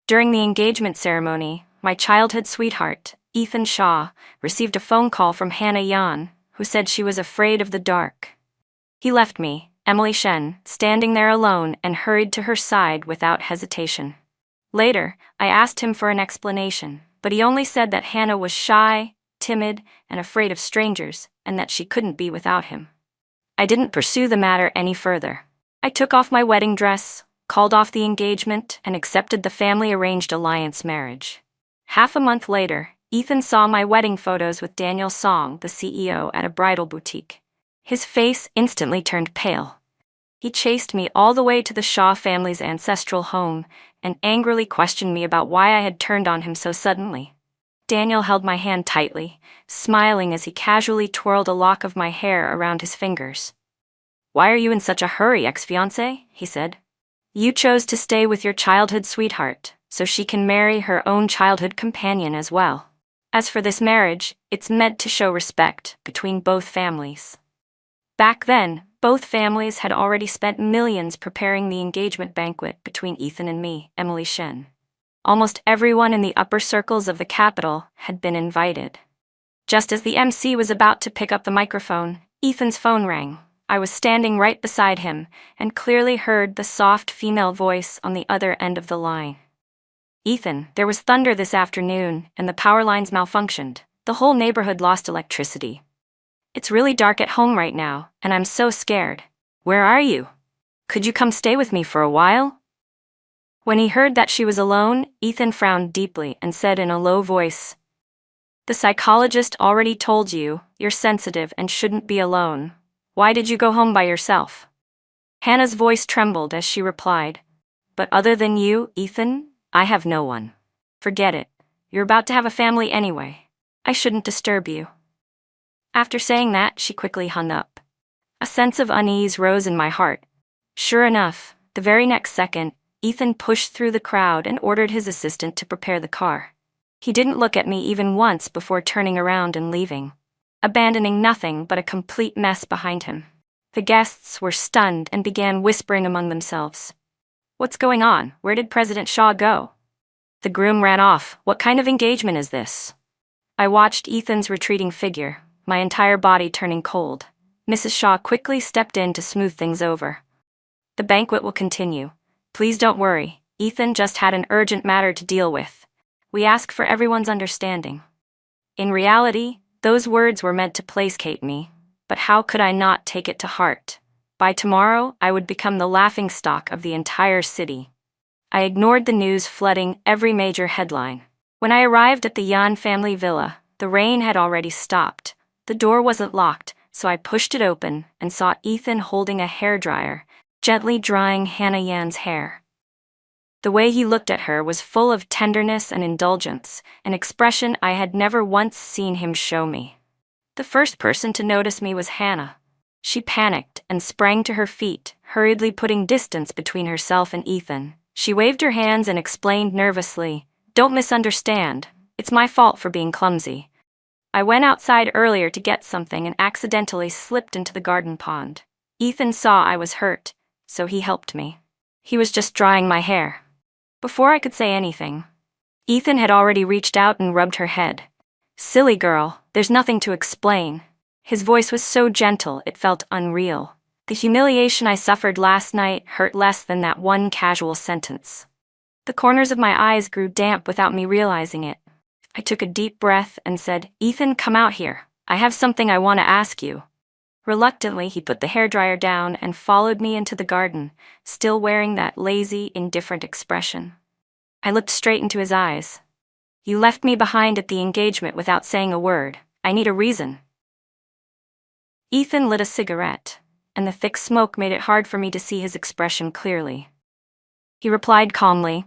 During the engagement ceremony, my childhood sweetheart, Ethan Shaw, received a phone call from Hannah Yan, who said she was afraid of the dark. He left me, Emily Shen, standing there alone and hurried to her side without hesitation. Later, I asked him for an explanation, but he only said that Hannah was shy, timid, and afraid of strangers, and that she couldn't be without him. I didn't pursue the matter any further. I took off my wedding dress, called off the engagement, and accepted the family-arranged alliance marriage. Half a month later, Ethan saw my wedding photos with Daniel Song, the CEO, at a bridal boutique. His face instantly turned pale. He chased me all the way to the Shaw family's ancestral home and angrily questioned me about why I had turned on him so suddenly. Daniel held my hand tightly, smiling as he casually twirled a lock of my hair around his fingers. "Why are you in such a hurry, ex-fiancé?" he said. "You chose to stay with your childhood sweetheart, so she can marry her own childhood companion as well. As for this marriage, it's meant to show respect between both families." Back then, both families had already spent millions preparing the engagement banquet between Ethan and me, Emily Shen. Almost everyone in the upper circles of the capital had been invited. Just as the MC was about to pick up the microphone, Ethan's phone rang. I was standing right beside him and clearly heard the soft female voice on the other end of the line. "Ethan, there was thunder this afternoon and the power lines malfunctioned. The whole neighborhood lost electricity. It's really dark at home right now, and I'm so scared. Where are you? Could you come stay with me for a while?" When he heard that she was alone, Ethan frowned deeply and said in a low voice, "The psychologist already told you you're sensitive and shouldn't be alone. Why did you go home by yourself?" Hannah's voice trembled as she replied, "But other than you, Ethan, I have no one. Forget it. You're about to have a family anyway. I shouldn't disturb you." After saying that, she quickly hung up. A sense of unease rose in my heart. Sure enough, the very next second, Ethan pushed through the crowd and ordered his assistant to prepare the car. He didn't look at me even once before turning around and leaving, abandoning nothing but a complete mess behind him. The guests were stunned and began whispering among themselves. "What's going on? Where did President Shaw go? The groom ran off. What kind of engagement is this?" I watched Ethan's retreating figure, my entire body turning cold. Mrs. Shaw quickly stepped in to smooth things over. "The banquet will continue. Please don't worry. Ethan just had an urgent matter to deal with. We ask for everyone's understanding." In reality, those words were meant to placate me, but how could I not take it to heart? By tomorrow, I would become the laughingstock of the entire city. I ignored the news flooding every major headline. When I arrived at the Yan family villa, the rain had already stopped. The door wasn't locked, so I pushed it open and saw Ethan holding a hairdryer, gently drying Hannah Yan's hair. The way he looked at her was full of tenderness and indulgence, an expression I had never once seen him show me. The first person to notice me was Hannah. She panicked and sprang to her feet, hurriedly putting distance between herself and Ethan. She waved her hands and explained nervously, "Don't misunderstand. It's my fault for being clumsy. I went outside earlier to get something and accidentally slipped into the garden pond. Ethan saw I was hurt, so he helped me. He was just drying my hair." Before I could say anything, Ethan had already reached out and rubbed her head. "Silly girl, there's nothing to explain." His voice was so gentle it felt unreal. The humiliation I suffered last night hurt less than that one casual sentence. The corners of my eyes grew damp without me realizing it. I took a deep breath and said, "Ethan, come out here. I have something I want to ask you." Reluctantly, he put the hairdryer down and followed me into the garden, still wearing that lazy, indifferent expression. I looked straight into his eyes. "You left me behind at the engagement without saying a word. I need a reason." Ethan lit a cigarette, and the thick smoke made it hard for me to see his expression clearly. He replied calmly,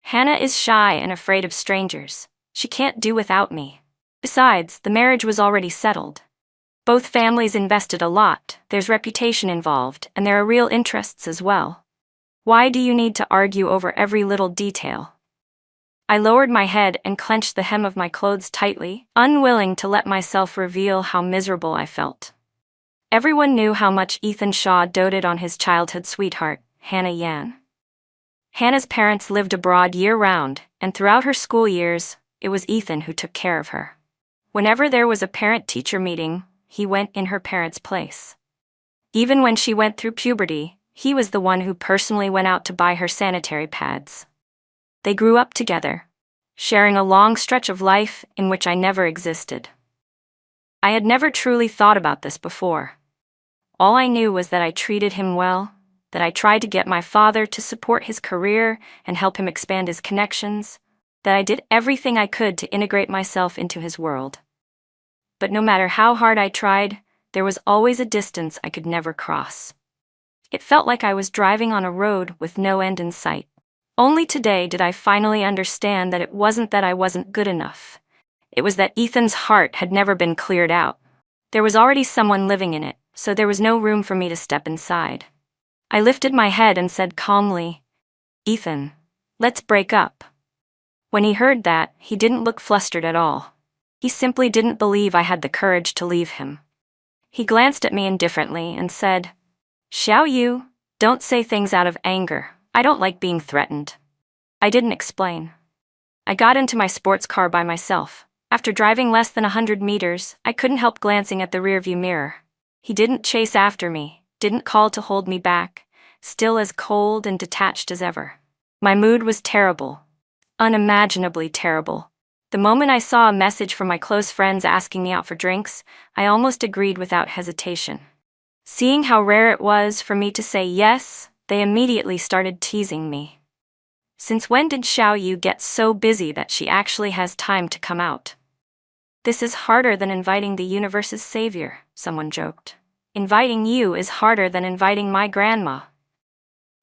"Hannah is shy and afraid of strangers. She can't do without me. Besides, the marriage was already settled. Both families invested a lot, there's reputation involved, and there are real interests as well. Why do you need to argue over every little detail?" I lowered my head and clenched the hem of my clothes tightly, unwilling to let myself reveal how miserable I felt. Everyone knew how much Ethan Shaw doted on his childhood sweetheart, Hannah Yan. Hannah's parents lived abroad year-round, and throughout her school years, it was Ethan who took care of her. Whenever there was a parent-teacher meeting, he went in her parents' place. Even when she went through puberty, he was the one who personally went out to buy her sanitary pads. They grew up together, sharing a long stretch of life in which I never existed. I had never truly thought about this before. All I knew was that I treated him well, that I tried to get my father to support his career and help him expand his connections, that I did everything I could to integrate myself into his world. But no matter how hard I tried, there was always a distance I could never cross. It felt like I was driving on a road with no end in sight. Only today did I finally understand that it wasn't that I wasn't good enough. It was that Ethan's heart had never been cleared out. There was already someone living in it, so there was no room for me to step inside. I lifted my head and said calmly, "Ethan, let's break up." When he heard that, he didn't look flustered at all. He simply didn't believe I had the courage to leave him. He glanced at me indifferently and said, "Xiao Yu, don't say things out of anger. I don't like being threatened." I didn't explain. I got into my sports car by myself. After driving less than 100 meters, I couldn't help glancing at the rearview mirror. He didn't chase after me, didn't call to hold me back, still as cold and detached as ever. My mood was terrible, unimaginably terrible. The moment I saw a message from my close friends asking me out for drinks, I almost agreed without hesitation. Seeing how rare it was for me to say yes, they immediately started teasing me. "Since when did Xiao Yu get so busy that she actually has time to come out?" "This is harder than inviting the universe's savior," someone joked. "Inviting you is harder than inviting my grandma."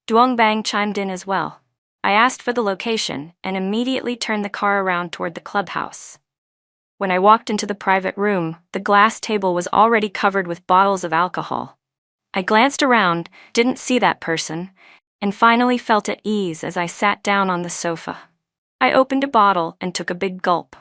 Duongbang chimed in as well. I asked for the location and immediately turned the car around toward the clubhouse. When I walked into the private room, the glass table was already covered with bottles of alcohol. I glanced around, didn't see that person, and finally felt at ease as I sat down on the sofa. I opened a bottle and took a big gulp.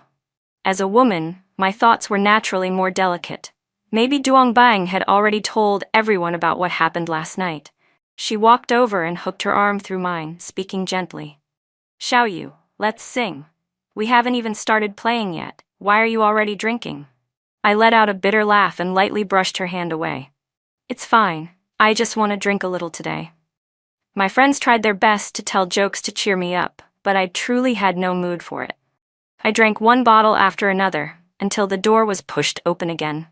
As a woman, my thoughts were naturally more delicate. Maybe Duongbang had already told everyone about what happened last night. She walked over and hooked her arm through mine, speaking gently. "Xiao Yu, let's sing. We haven't even started playing yet. Why are you already drinking?" I let out a bitter laugh and lightly brushed her hand away. "It's fine. I just want to drink a little today." My friends tried their best to tell jokes to cheer me up, but I truly had no mood for it. I drank one bottle after another, until the door was pushed open again.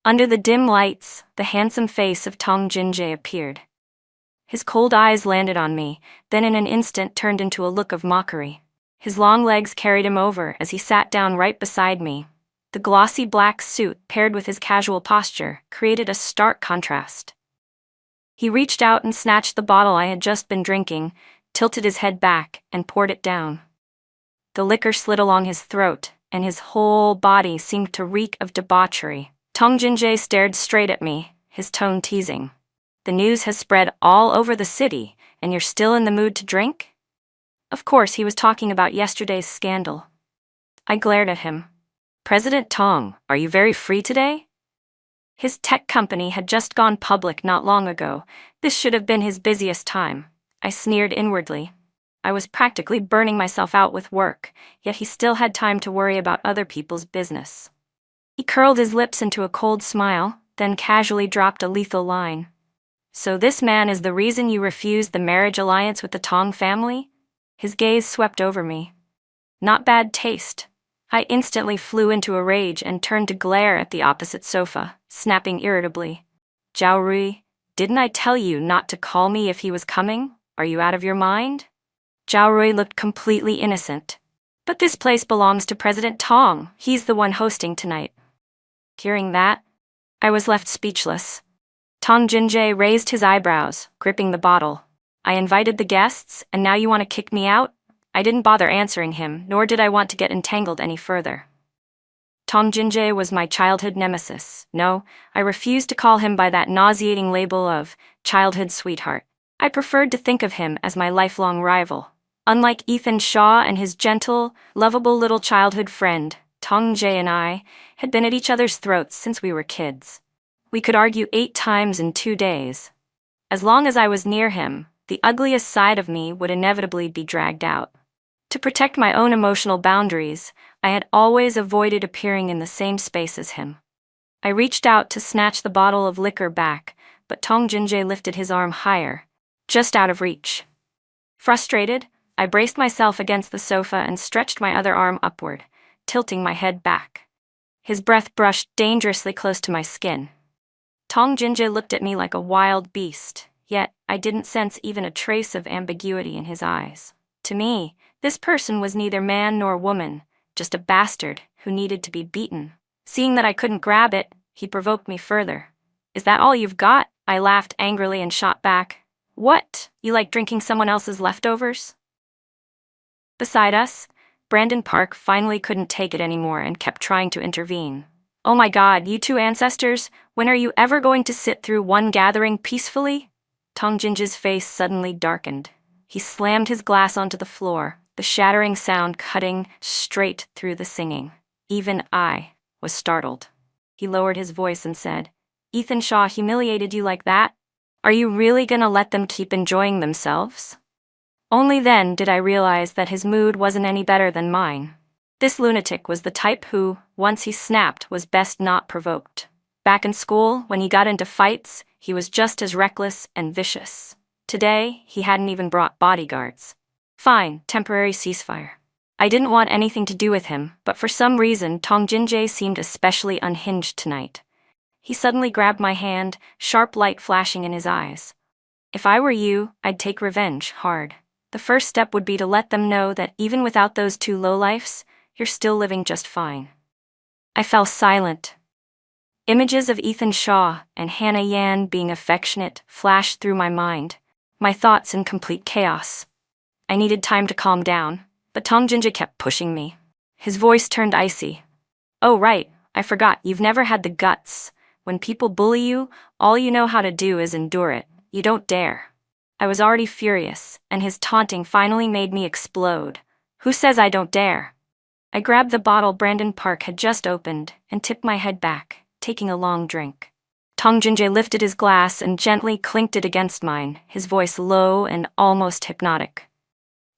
Under the dim lights, the handsome face of Tong Jinjae appeared. His cold eyes landed on me, then in an instant turned into a look of mockery. His long legs carried him over as he sat down right beside me. The glossy black suit, paired with his casual posture, created a stark contrast. He reached out and snatched the bottle I had just been drinking, tilted his head back, and poured it down. The liquor slid along his throat, and his whole body seemed to reek of debauchery. Tong Jinjae stared straight at me, his tone teasing. "The news has spread all over the city, and you're still in the mood to drink?" Of course, he was talking about yesterday's scandal. I glared at him. "President Tong, are you very free today?" His tech company had just gone public not long ago. This should have been his busiest time. I sneered inwardly. I was practically burning myself out with work, yet he still had time to worry about other people's business. He curled his lips into a cold smile, then casually dropped a lethal line. "So this man is the reason you refused the marriage alliance with the Tong family?" His gaze swept over me. Not bad taste. I instantly flew into a rage and turned to glare at the opposite sofa, snapping irritably. "Zhao Rui, didn't I tell you not to call me if he was coming? Are you out of your mind?" Zhao Rui looked completely innocent. "But this place belongs to President Tong. He's the one hosting tonight." Hearing that, I was left speechless. Tong Jinjae raised his eyebrows, gripping the bottle. "I invited the guests, and now you want to kick me out?" I didn't bother answering him, nor did I want to get entangled any further. Tong Jinjae was my childhood nemesis. No, I refused to call him by that nauseating label of childhood sweetheart. I preferred to think of him as my lifelong rival. Unlike Ethan Shaw and his gentle, lovable little childhood friend, Tong Jae and I had been at each other's throats since we were kids. We could argue 8 times in 2 days. As long as I was near him, the ugliest side of me would inevitably be dragged out. To protect my own emotional boundaries, I had always avoided appearing in the same space as him. I reached out to snatch the bottle of liquor back, but Tong Jinjae lifted his arm higher, just out of reach. Frustrated, I braced myself against the sofa and stretched my other arm upward, tilting my head back. His breath brushed dangerously close to my skin. Tong Jinjae looked at me like a wild beast, yet I didn't sense even a trace of ambiguity in his eyes. To me, this person was neither man nor woman, just a bastard who needed to be beaten. Seeing that I couldn't grab it, he provoked me further. "Is that all you've got?" I laughed angrily and shot back. "What? You like drinking someone else's leftovers?" Beside us, Brandon Park finally couldn't take it anymore and kept trying to intervene. "Oh my God, you two ancestors, when are you ever going to sit through one gathering peacefully?" Tong Jinjae's face suddenly darkened. He slammed his glass onto the floor, the shattering sound cutting straight through the singing. Even I was startled. He lowered his voice and said, "Ethan Shaw humiliated you like that? Are you really gonna let them keep enjoying themselves?" Only then did I realize that his mood wasn't any better than mine. This lunatic was the type who, once he snapped, was best not provoked. Back in school, when he got into fights, he was just as reckless and vicious. Today, he hadn't even brought bodyguards. Fine, temporary ceasefire. I didn't want anything to do with him, but for some reason, Tong Jinjae seemed especially unhinged tonight. He suddenly grabbed my hand, sharp light flashing in his eyes. "If I were you, I'd take revenge hard. The first step would be to let them know that even without those two lowlifes, you're still living just fine." I fell silent. Images of Ethan Shaw and Hannah Yan being affectionate flashed through my mind, my thoughts in complete chaos. I needed time to calm down, but Tong Jinjae kept pushing me. His voice turned icy. "Oh right, I forgot, you've never had the guts. When people bully you, all you know how to do is endure it. You don't dare." I was already furious, and his taunting finally made me explode. "Who says I don't dare?" I grabbed the bottle Brandon Park had just opened and tipped my head back, taking a long drink. Tong Jinjae lifted his glass and gently clinked it against mine, his voice low and almost hypnotic.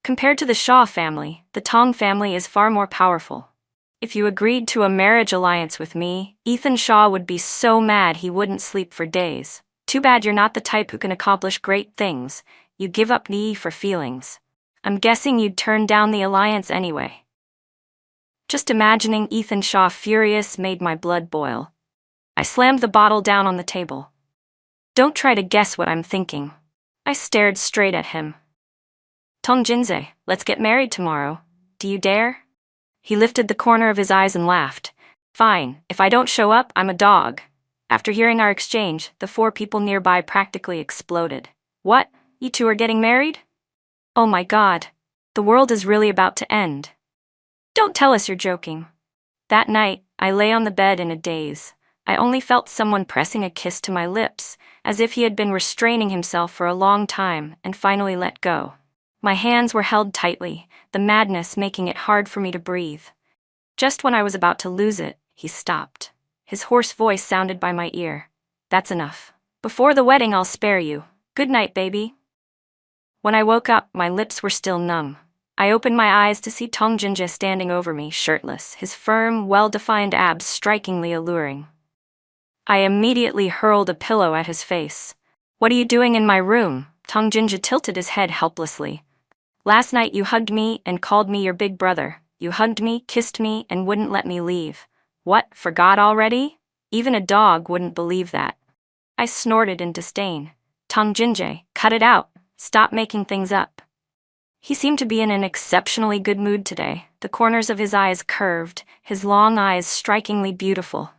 "Compared to the Shaw family, the Tong family is far more powerful. If you agreed to a marriage alliance with me, Ethan Shaw would be so mad he wouldn't sleep for days. Too bad you're not the type who can accomplish great things. You give up knee for feelings. I'm guessing you'd turn down the alliance anyway." Just imagining Ethan Shaw furious made my blood boil. I slammed the bottle down on the table. "Don't try to guess what I'm thinking." I stared straight at him. "Tong Jinjae, let's get married tomorrow. Do you dare?" He lifted the corner of his eyes and laughed. "Fine, if I don't show up, I'm a dog." After hearing our exchange, the 4 people nearby practically exploded. "What? You two are getting married? Oh my God. The world is really about to end. Don't tell us you're joking." That night, I lay on the bed in a daze. I only felt someone pressing a kiss to my lips, as if he had been restraining himself for a long time and finally let go. My hands were held tightly, the madness making it hard for me to breathe. Just when I was about to lose it, he stopped. His hoarse voice sounded by my ear. "That's enough. Before the wedding, I'll spare you. Good night, baby." When I woke up, my lips were still numb. I opened my eyes to see Tong Jinjae standing over me, shirtless, his firm, well-defined abs strikingly alluring. I immediately hurled a pillow at his face. "What are you doing in my room?" Tong Jinjae tilted his head helplessly. "Last night you hugged me and called me your big brother. You hugged me, kissed me, and wouldn't let me leave. What, forgot already? Even a dog wouldn't believe that." I snorted in disdain. "Tong Jinjae, cut it out. Stop making things up." He seemed to be in an exceptionally good mood today, the corners of his eyes curved, his long eyes strikingly beautiful.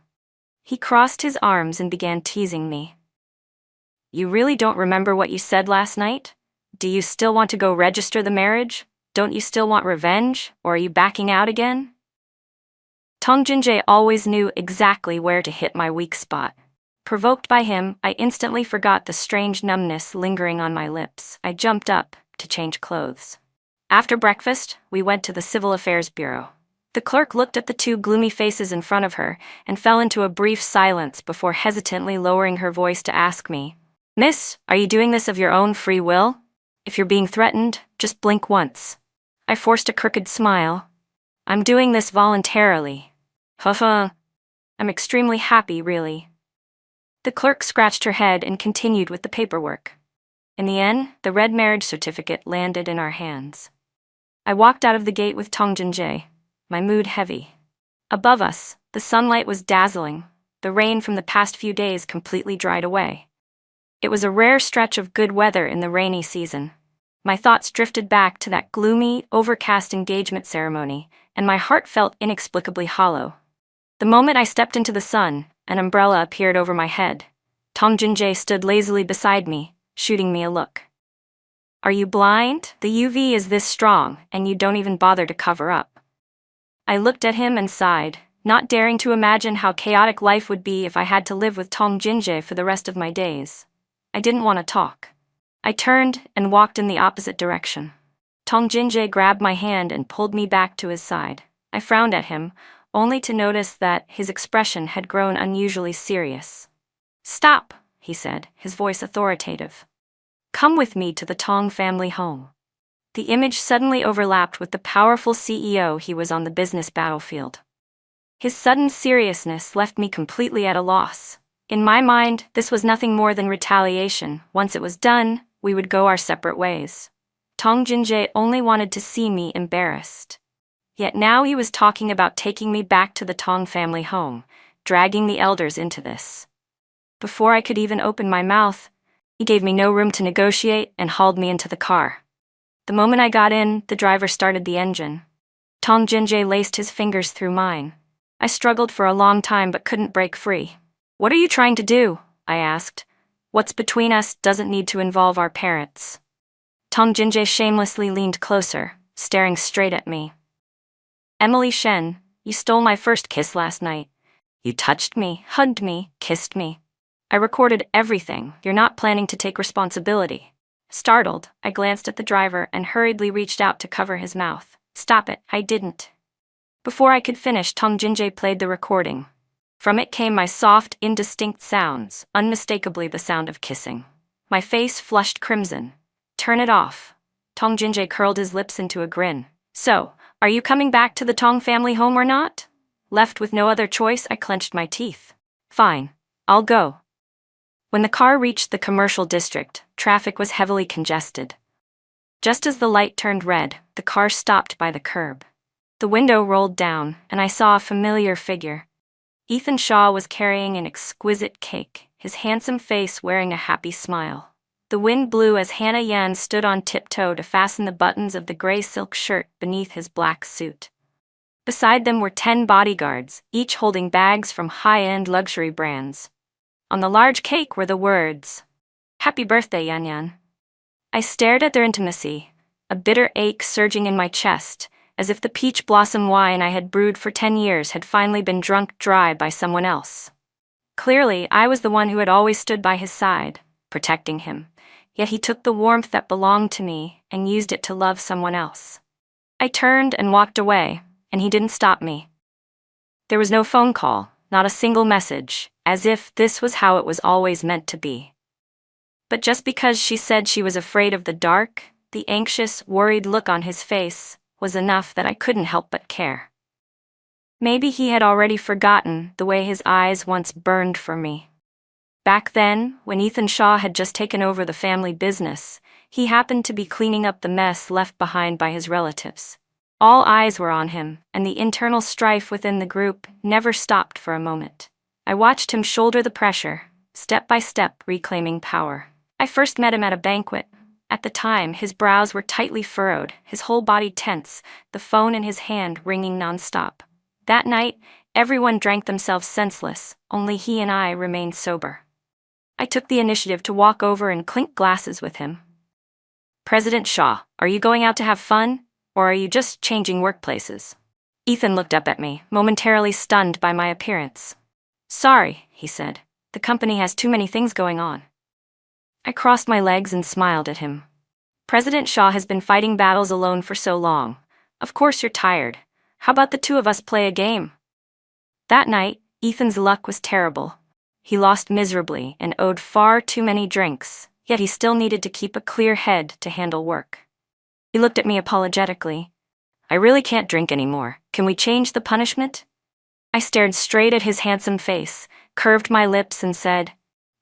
He crossed his arms and began teasing me. "You really don't remember what you said last night? Do you still want to go register the marriage? Don't you still want revenge, or are you backing out again?" Tong Jinjae always knew exactly where to hit my weak spot. Provoked by him, I instantly forgot the strange numbness lingering on my lips. I jumped up to change clothes. After breakfast, we went to the Civil Affairs Bureau. The clerk looked at the 2 gloomy faces in front of her and fell into a brief silence before hesitantly lowering her voice to ask me, "Miss, are you doing this of your own free will?" If you're being threatened, just blink once. I forced a crooked smile. I'm doing this voluntarily. Haha. I'm extremely happy, really. The clerk scratched her head and continued with the paperwork. In the end, the red marriage certificate landed in our hands. I walked out of the gate with Tong Jinjae, my mood heavy. Above us, the sunlight was dazzling. The rain from the past few days completely dried away. It was a rare stretch of good weather in the rainy season. My thoughts drifted back to that gloomy, overcast engagement ceremony, and my heart felt inexplicably hollow. The moment I stepped into the sun, an umbrella appeared over my head. Tong Jinjae stood lazily beside me, shooting me a look. Are you blind? The UV is this strong, and you don't even bother to cover up. I looked at him and sighed, not daring to imagine how chaotic life would be if I had to live with Tong Jinjae for the rest of my days. I didn't want to talk. I turned and walked in the opposite direction. Tong Jinjae grabbed my hand and pulled me back to his side. I frowned at him, only to notice that his expression had grown unusually serious. Stop, he said, his voice authoritative. Come with me to the Tong family home. The image suddenly overlapped with the powerful CEO he was on the business battlefield. His sudden seriousness left me completely at a loss. In my mind, this was nothing more than retaliation. Once it was done, we would go our separate ways. Tong Jinjae only wanted to see me embarrassed. Yet now he was talking about taking me back to the Tong family home, dragging the elders into this. Before I could even open my mouth, he gave me no room to negotiate and hauled me into the car. The moment I got in, the driver started the engine. Tong Jinjae laced his fingers through mine. I struggled for a long time but couldn't break free. What are you trying to do? I asked. What's between us doesn't need to involve our parents. Tong Jinjae shamelessly leaned closer, staring straight at me. Emily Shen, you stole my first kiss last night. You touched me, hugged me, kissed me. I recorded everything. You're not planning to take responsibility. Startled, I glanced at the driver and hurriedly reached out to cover his mouth. Stop it, I didn't. Before I could finish, Tong Jinjae played the recording. From it came my soft, indistinct sounds, unmistakably the sound of kissing. My face flushed crimson. Turn it off. Tong Jinjae curled his lips into a grin. So, are you coming back to the Tong family home or not? Left with no other choice, I clenched my teeth. Fine, I'll go. When the car reached the commercial district, traffic was heavily congested. Just as the light turned red, the car stopped by the curb. The window rolled down, and I saw a familiar figure. Ethan Shaw was carrying an exquisite cake, his handsome face wearing a happy smile. The wind blew as Hannah Yan stood on tiptoe to fasten the buttons of the gray silk shirt beneath his black suit. Beside them were 10 bodyguards, each holding bags from high-end luxury brands. On the large cake were the words, "Happy birthday, Yan Yan." I stared at their intimacy, a bitter ache surging in my chest, as if the peach blossom wine I had brewed for 10 years had finally been drunk dry by someone else. Clearly, I was the one who had always stood by his side, protecting him, yet he took the warmth that belonged to me and used it to love someone else. I turned and walked away, and he didn't stop me. There was no phone call, not a single message, as if this was how it was always meant to be. But just because she said she was afraid of the dark, the anxious, worried look on his face was enough that I couldn't help but care. Maybe he had already forgotten the way his eyes once burned for me. Back then, when Ethan Shaw had just taken over the family business, he happened to be cleaning up the mess left behind by his relatives. All eyes were on him, and the internal strife within the group never stopped for a moment. I watched him shoulder the pressure, step by step reclaiming power. I first met him at a banquet. At the time, his brows were tightly furrowed, his whole body tense, the phone in his hand ringing nonstop. That night, everyone drank themselves senseless, only he and I remained sober. I took the initiative to walk over and clink glasses with him. "President Shaw, are you going out to have fun, or are you just changing workplaces?" Ethan looked up at me, momentarily stunned by my appearance. "Sorry," he said. "The company has too many things going on." I crossed my legs and smiled at him. "President Shaw has been fighting battles alone for so long. Of course you're tired. How about the two of us play a game?" That night, Ethan's luck was terrible. He lost miserably and owed far too many drinks. yet he still needed to keep a clear head to handle work. He looked at me apologetically. I really can't drink anymore. Can we change the punishment? I stared straight at his handsome face, curved my lips and said,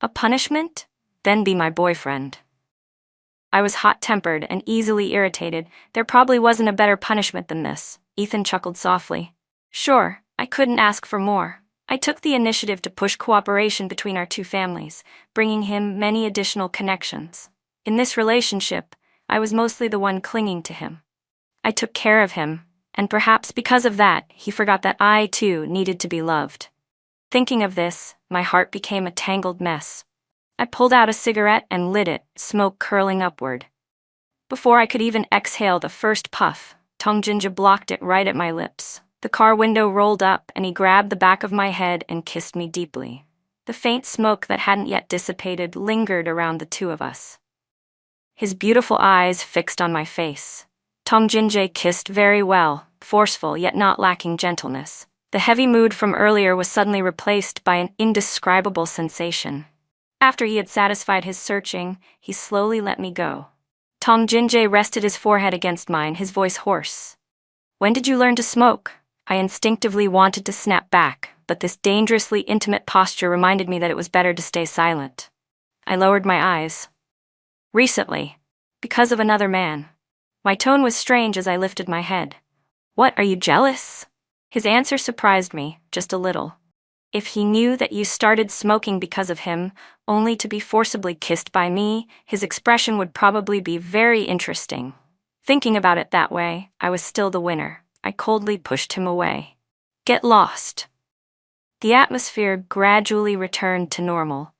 a punishment? Then be my boyfriend. I was hot-tempered and easily irritated. There probably wasn't a better punishment than this. Ethan chuckled softly. Sure, I couldn't ask for more. I took the initiative to push cooperation between our two families, bringing him many additional connections. In this relationship, I was mostly the one clinging to him. I took care of him, and perhaps because of that, he forgot that I, too, needed to be loved. Thinking of this, my heart became a tangled mess. I pulled out a cigarette and lit it, smoke curling upward. Before I could even exhale the first puff, Tong Jinja blocked it right at my lips. The car window rolled up and he grabbed the back of my head and kissed me deeply. The faint smoke that hadn't yet dissipated lingered around the two of us. His beautiful eyes fixed on my face. Tong Jinja kissed very well, forceful yet not lacking gentleness. The heavy mood from earlier was suddenly replaced by an indescribable sensation. After he had satisfied his searching, he slowly let me go. Tong Jinja rested his forehead against mine, his voice hoarse. When did you learn to smoke? I instinctively wanted to snap back, but this dangerously intimate posture reminded me that it was better to stay silent. I lowered my eyes. Recently, because of another man. My tone was strange as I lifted my head. What, are you jealous? His answer surprised me, just a little. If he knew that you started smoking because of him, only to be forcibly kissed by me, his expression would probably be very interesting. Thinking about it that way, I was still the winner. I coldly pushed him away. Get lost. The atmosphere gradually returned to normal.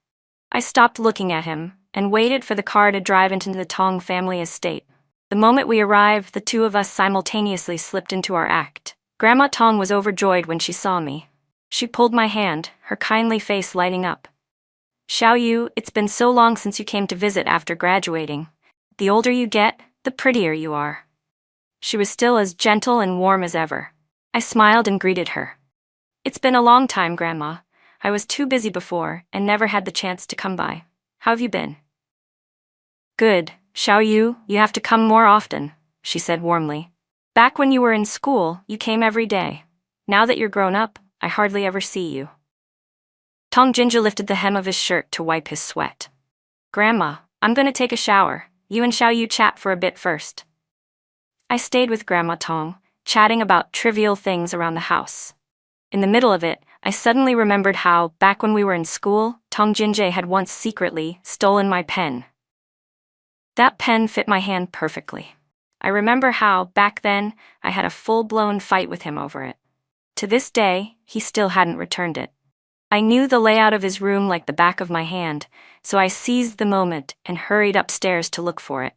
I stopped looking at him and waited for the car to drive into the Tong family estate. The moment we arrived, the two of us simultaneously slipped into our act. Grandma Tong was overjoyed when she saw me. She pulled my hand, her kindly face lighting up. Xiao Yu, it's been so long since you came to visit after graduating. The older you get, the prettier you are. She was still as gentle and warm as ever. I smiled and greeted her. It's been a long time, Grandma. I was too busy before and never had the chance to come by. How have you been? Good, Xiao Yu, you have to come more often, she said warmly. Back when you were in school, you came every day. Now that you're grown up, I hardly ever see you. Tong Jinja lifted the hem of his shirt to wipe his sweat. Grandma, I'm gonna take a shower. You and Xiao Yu chat for a bit first. I stayed with Grandma Tong, chatting about trivial things around the house. In the middle of it, I suddenly remembered how, back when we were in school, Tong Jinja had once secretly stolen my pen. That pen fit my hand perfectly. I remember how, back then, I had a full-blown fight with him over it. To this day, he still hadn't returned it. I knew the layout of his room like the back of my hand, so I seized the moment and hurried upstairs to look for it.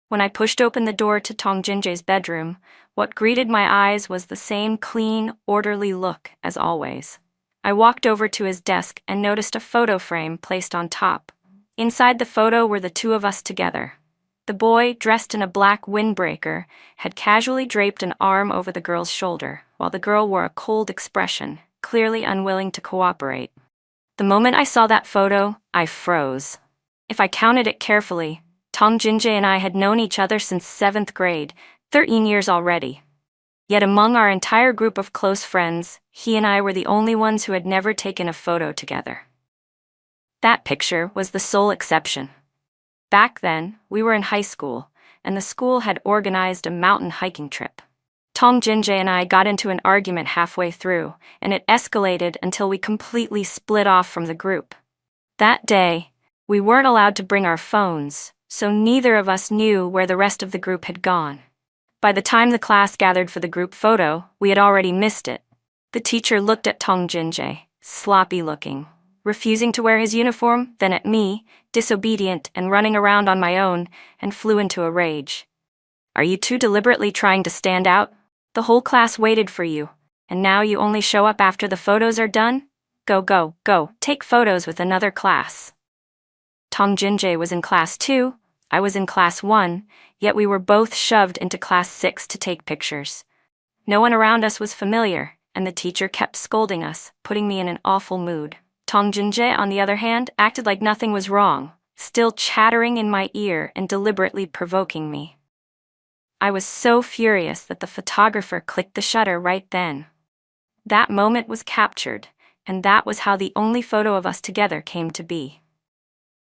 When I pushed open the door to Tong Jinja's bedroom, what greeted my eyes was the same clean, orderly look as always. I walked over to his desk and noticed a photo frame placed on top. Inside the photo were the two of us together. The boy, dressed in a black windbreaker, had casually draped an arm over the girl's shoulder, while the girl wore a cold expression, clearly unwilling to cooperate. The moment I saw that photo, I froze. If I counted it carefully, Tong Jinja and I had known each other since 7th grade, 13 years already. Yet among our entire group of close friends, he and I were the only ones who had never taken a photo together. That picture was the sole exception. Back then, we were in high school, and the school had organized a mountain hiking trip. Tong Jinja and I got into an argument halfway through, and it escalated until we completely split off from the group. That day, we weren't allowed to bring our phones, so neither of us knew where the rest of the group had gone. By the time the class gathered for the group photo, we had already missed it. The teacher looked at Tong Jinja, sloppy-looking, refusing to wear his uniform, then at me, disobedient and running around on my own, and flew into a rage. Are you two deliberately trying to stand out? The whole class waited for you, and now you only show up after the photos are done? Go, take photos with another class. Tong Jinja was in class 2, I was in class 1, yet we were both shoved into class 6 to take pictures. No one around us was familiar, and the teacher kept scolding us, putting me in an awful mood. Tong Jinja, on the other hand, acted like nothing was wrong, still chattering in my ear and deliberately provoking me. I was so furious that the photographer clicked the shutter right then. That moment was captured, and that was how the only photo of us together came to be.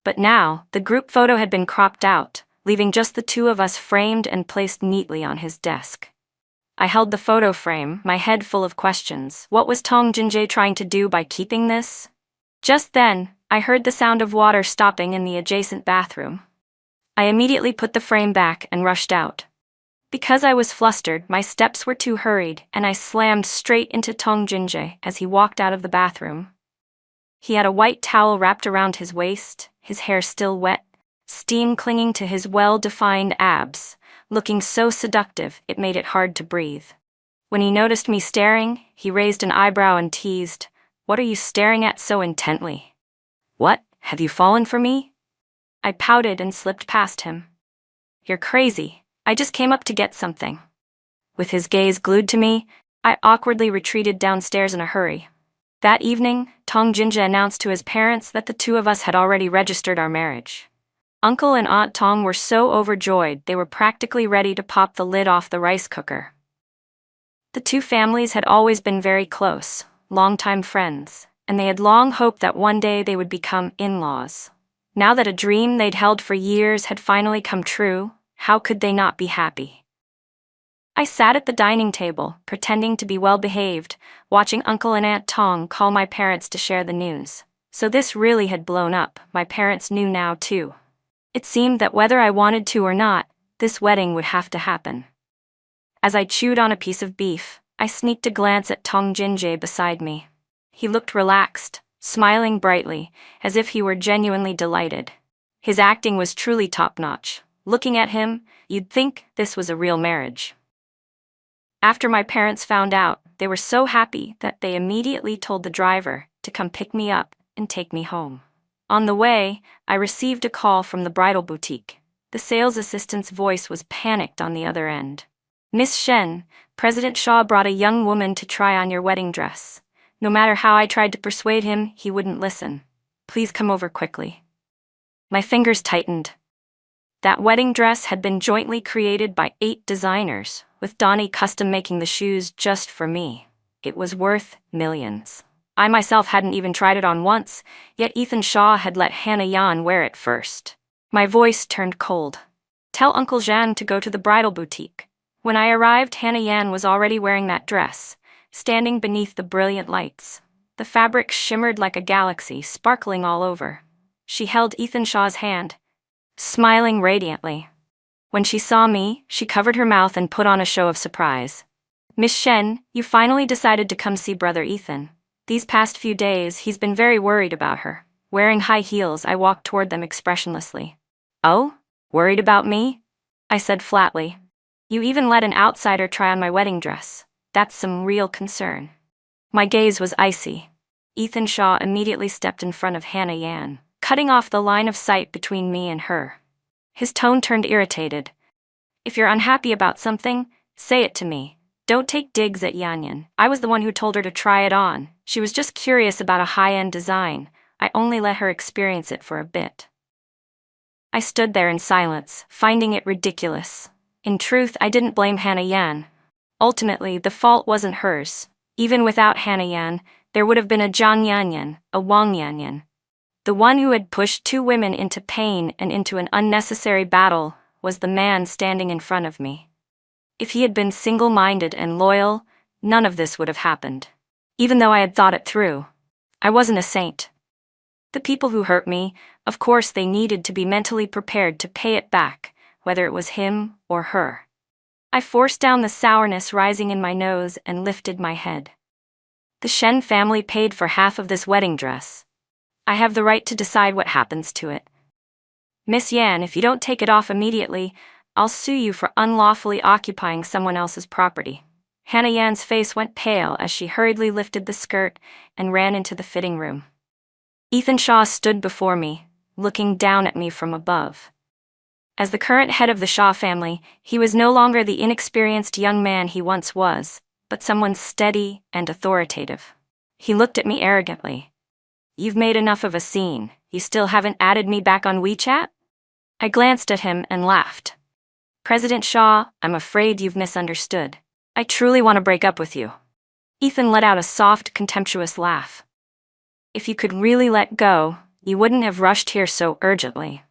But now, the group photo had been cropped out, leaving just the two of us framed and placed neatly on his desk. I held the photo frame, my head full of questions. What was Tong Jinjae trying to do by keeping this? Just then, I heard the sound of water stopping in the adjacent bathroom. I immediately put the frame back and rushed out. Because I was flustered, my steps were too hurried, and I slammed straight into Tong Jinjae as he walked out of the bathroom. He had a white towel wrapped around his waist, his hair still wet, steam clinging to his well-defined abs, looking so seductive it made it hard to breathe. When he noticed me staring, he raised an eyebrow and teased, "What are you staring at so intently? What, have you fallen for me?" I pouted and slipped past him. "You're crazy. I just came up to get something." With his gaze glued to me, I awkwardly retreated downstairs in a hurry. That evening, Tong Jinjae announced to his parents that the two of us had already registered our marriage. Uncle and Aunt Tong were so overjoyed they were practically ready to pop the lid off the rice cooker. The two families had always been very close, longtime friends, and they had long hoped that one day they would become in-laws. Now that a dream they'd held for years had finally come true, how could they not be happy? I sat at the dining table, pretending to be well-behaved, watching Uncle and Aunt Tong call my parents to share the news. So this really had blown up. My parents knew now too. It seemed that whether I wanted to or not, this wedding would have to happen. As I chewed on a piece of beef, I sneaked a glance at Tong Jinjae beside me. He looked relaxed, smiling brightly, as if he were genuinely delighted. His acting was truly top-notch. Looking at him, you'd think this was a real marriage. After my parents found out, they were so happy that they immediately told the driver to come pick me up and take me home. On the way, I received a call from the bridal boutique. The sales assistant's voice was panicked on the other end. "Miss Shen, President Shaw brought a young woman to try on your wedding dress. No matter how I tried to persuade him, he wouldn't listen. Please come over quickly." My fingers tightened. That wedding dress had been jointly created by 8 designers, with Donnie custom making the shoes just for me. It was worth millions. I myself hadn't even tried it on once, yet Ethan Shaw had let Hannah Yan wear it first. My voice turned cold. "Tell Uncle Jean to go to the bridal boutique." When I arrived, Hannah Yan was already wearing that dress, standing beneath the brilliant lights. The fabric shimmered like a galaxy, sparkling all over. She held Ethan Shaw's hand, smiling radiantly. When she saw me, she covered her mouth and put on a show of surprise. "Miss Shen, you finally decided to come see Brother Ethan. These past few days, he's been very worried about her." Wearing high heels, I walked toward them expressionlessly. "Oh? Worried about me?" I said flatly. "You even let an outsider try on my wedding dress. That's some real concern." My gaze was icy. Ethan Shaw immediately stepped in front of Hannah Yan, cutting off the line of sight between me and her. His tone turned irritated. "If you're unhappy about something, say it to me. Don't take digs at Yanyan. I was the one who told her to try it on. She was just curious about a high-end design. I only let her experience it for a bit." I stood there in silence, finding it ridiculous. In truth, I didn't blame Hannah Yan. Ultimately, the fault wasn't hers. Even without Hannah Yan, there would have been a Zhang Yanyan, a Wang Yanyan. The one who had pushed 2 women into pain and into an unnecessary battle was the man standing in front of me. If he had been single-minded and loyal, none of this would have happened. Even though I had thought it through, I wasn't a saint. The people who hurt me, of course they needed to be mentally prepared to pay it back, whether it was him or her. I forced down the sourness rising in my nose and lifted my head. The Shen family paid for half of this wedding dress. I have the right to decide what happens to it. Miss Yan, if you don't take it off immediately, I'll sue you for unlawfully occupying someone else's property." Hannah Yan's face went pale as she hurriedly lifted the skirt and ran into the fitting room. Ethan Shaw stood before me, looking down at me from above. As the current head of the Shaw family, he was no longer the inexperienced young man he once was, but someone steady and authoritative. He looked at me arrogantly. You've made enough of a scene. You still haven't added me back on WeChat? I glanced at him and laughed. President Shaw, I'm afraid you've misunderstood. I truly want to break up with you. Ethan let out a soft, contemptuous laugh. If you could really let go, you wouldn't have rushed here so urgently.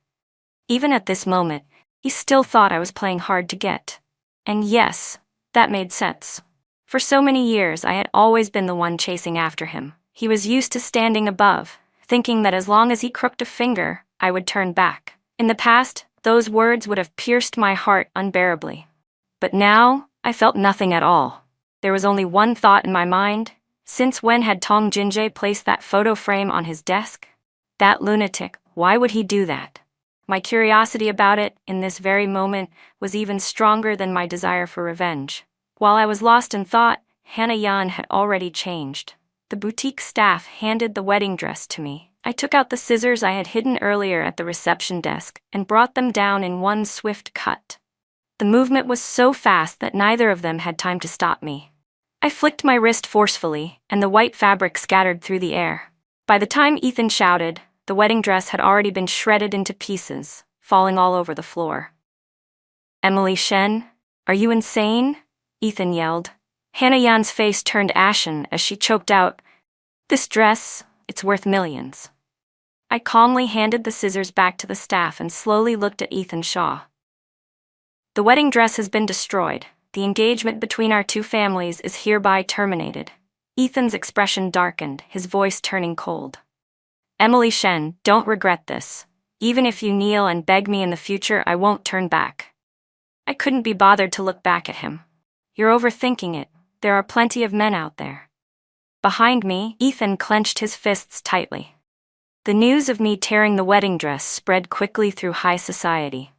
Even at this moment, he still thought I was playing hard to get. And yes, that made sense. For so many years, I had always been the one chasing after him. He was used to standing above, thinking that as long as he crooked a finger, I would turn back. In the past, those words would have pierced my heart unbearably. But now, I felt nothing at all. There was only one thought in my mind. Since when had Tong Jinjae placed that photo frame on his desk? That lunatic, why would he do that? My curiosity about it, in this very moment, was even stronger than my desire for revenge. While I was lost in thought, Hannah Yan had already changed. The boutique staff handed the wedding dress to me. I took out the scissors I had hidden earlier at the reception desk and brought them down in one swift cut. The movement was so fast that neither of them had time to stop me. I flicked my wrist forcefully, and the white fabric scattered through the air. By the time Ethan shouted, the wedding dress had already been shredded into pieces, falling all over the floor. Emily Shen, are you insane? Ethan yelled. Hannah Yan's face turned ashen as she choked out, "This dress, it's worth millions." I calmly handed the scissors back to the staff and slowly looked at Ethan Shaw. The wedding dress has been destroyed. The engagement between our two families is hereby terminated. Ethan's expression darkened, his voice turning cold. Emily Shen, don't regret this. Even if you kneel and beg me in the future, I won't turn back. I couldn't be bothered to look back at him. You're overthinking it. There are plenty of men out there. Behind me, Ethan clenched his fists tightly. The news of me tearing the wedding dress spread quickly through high society.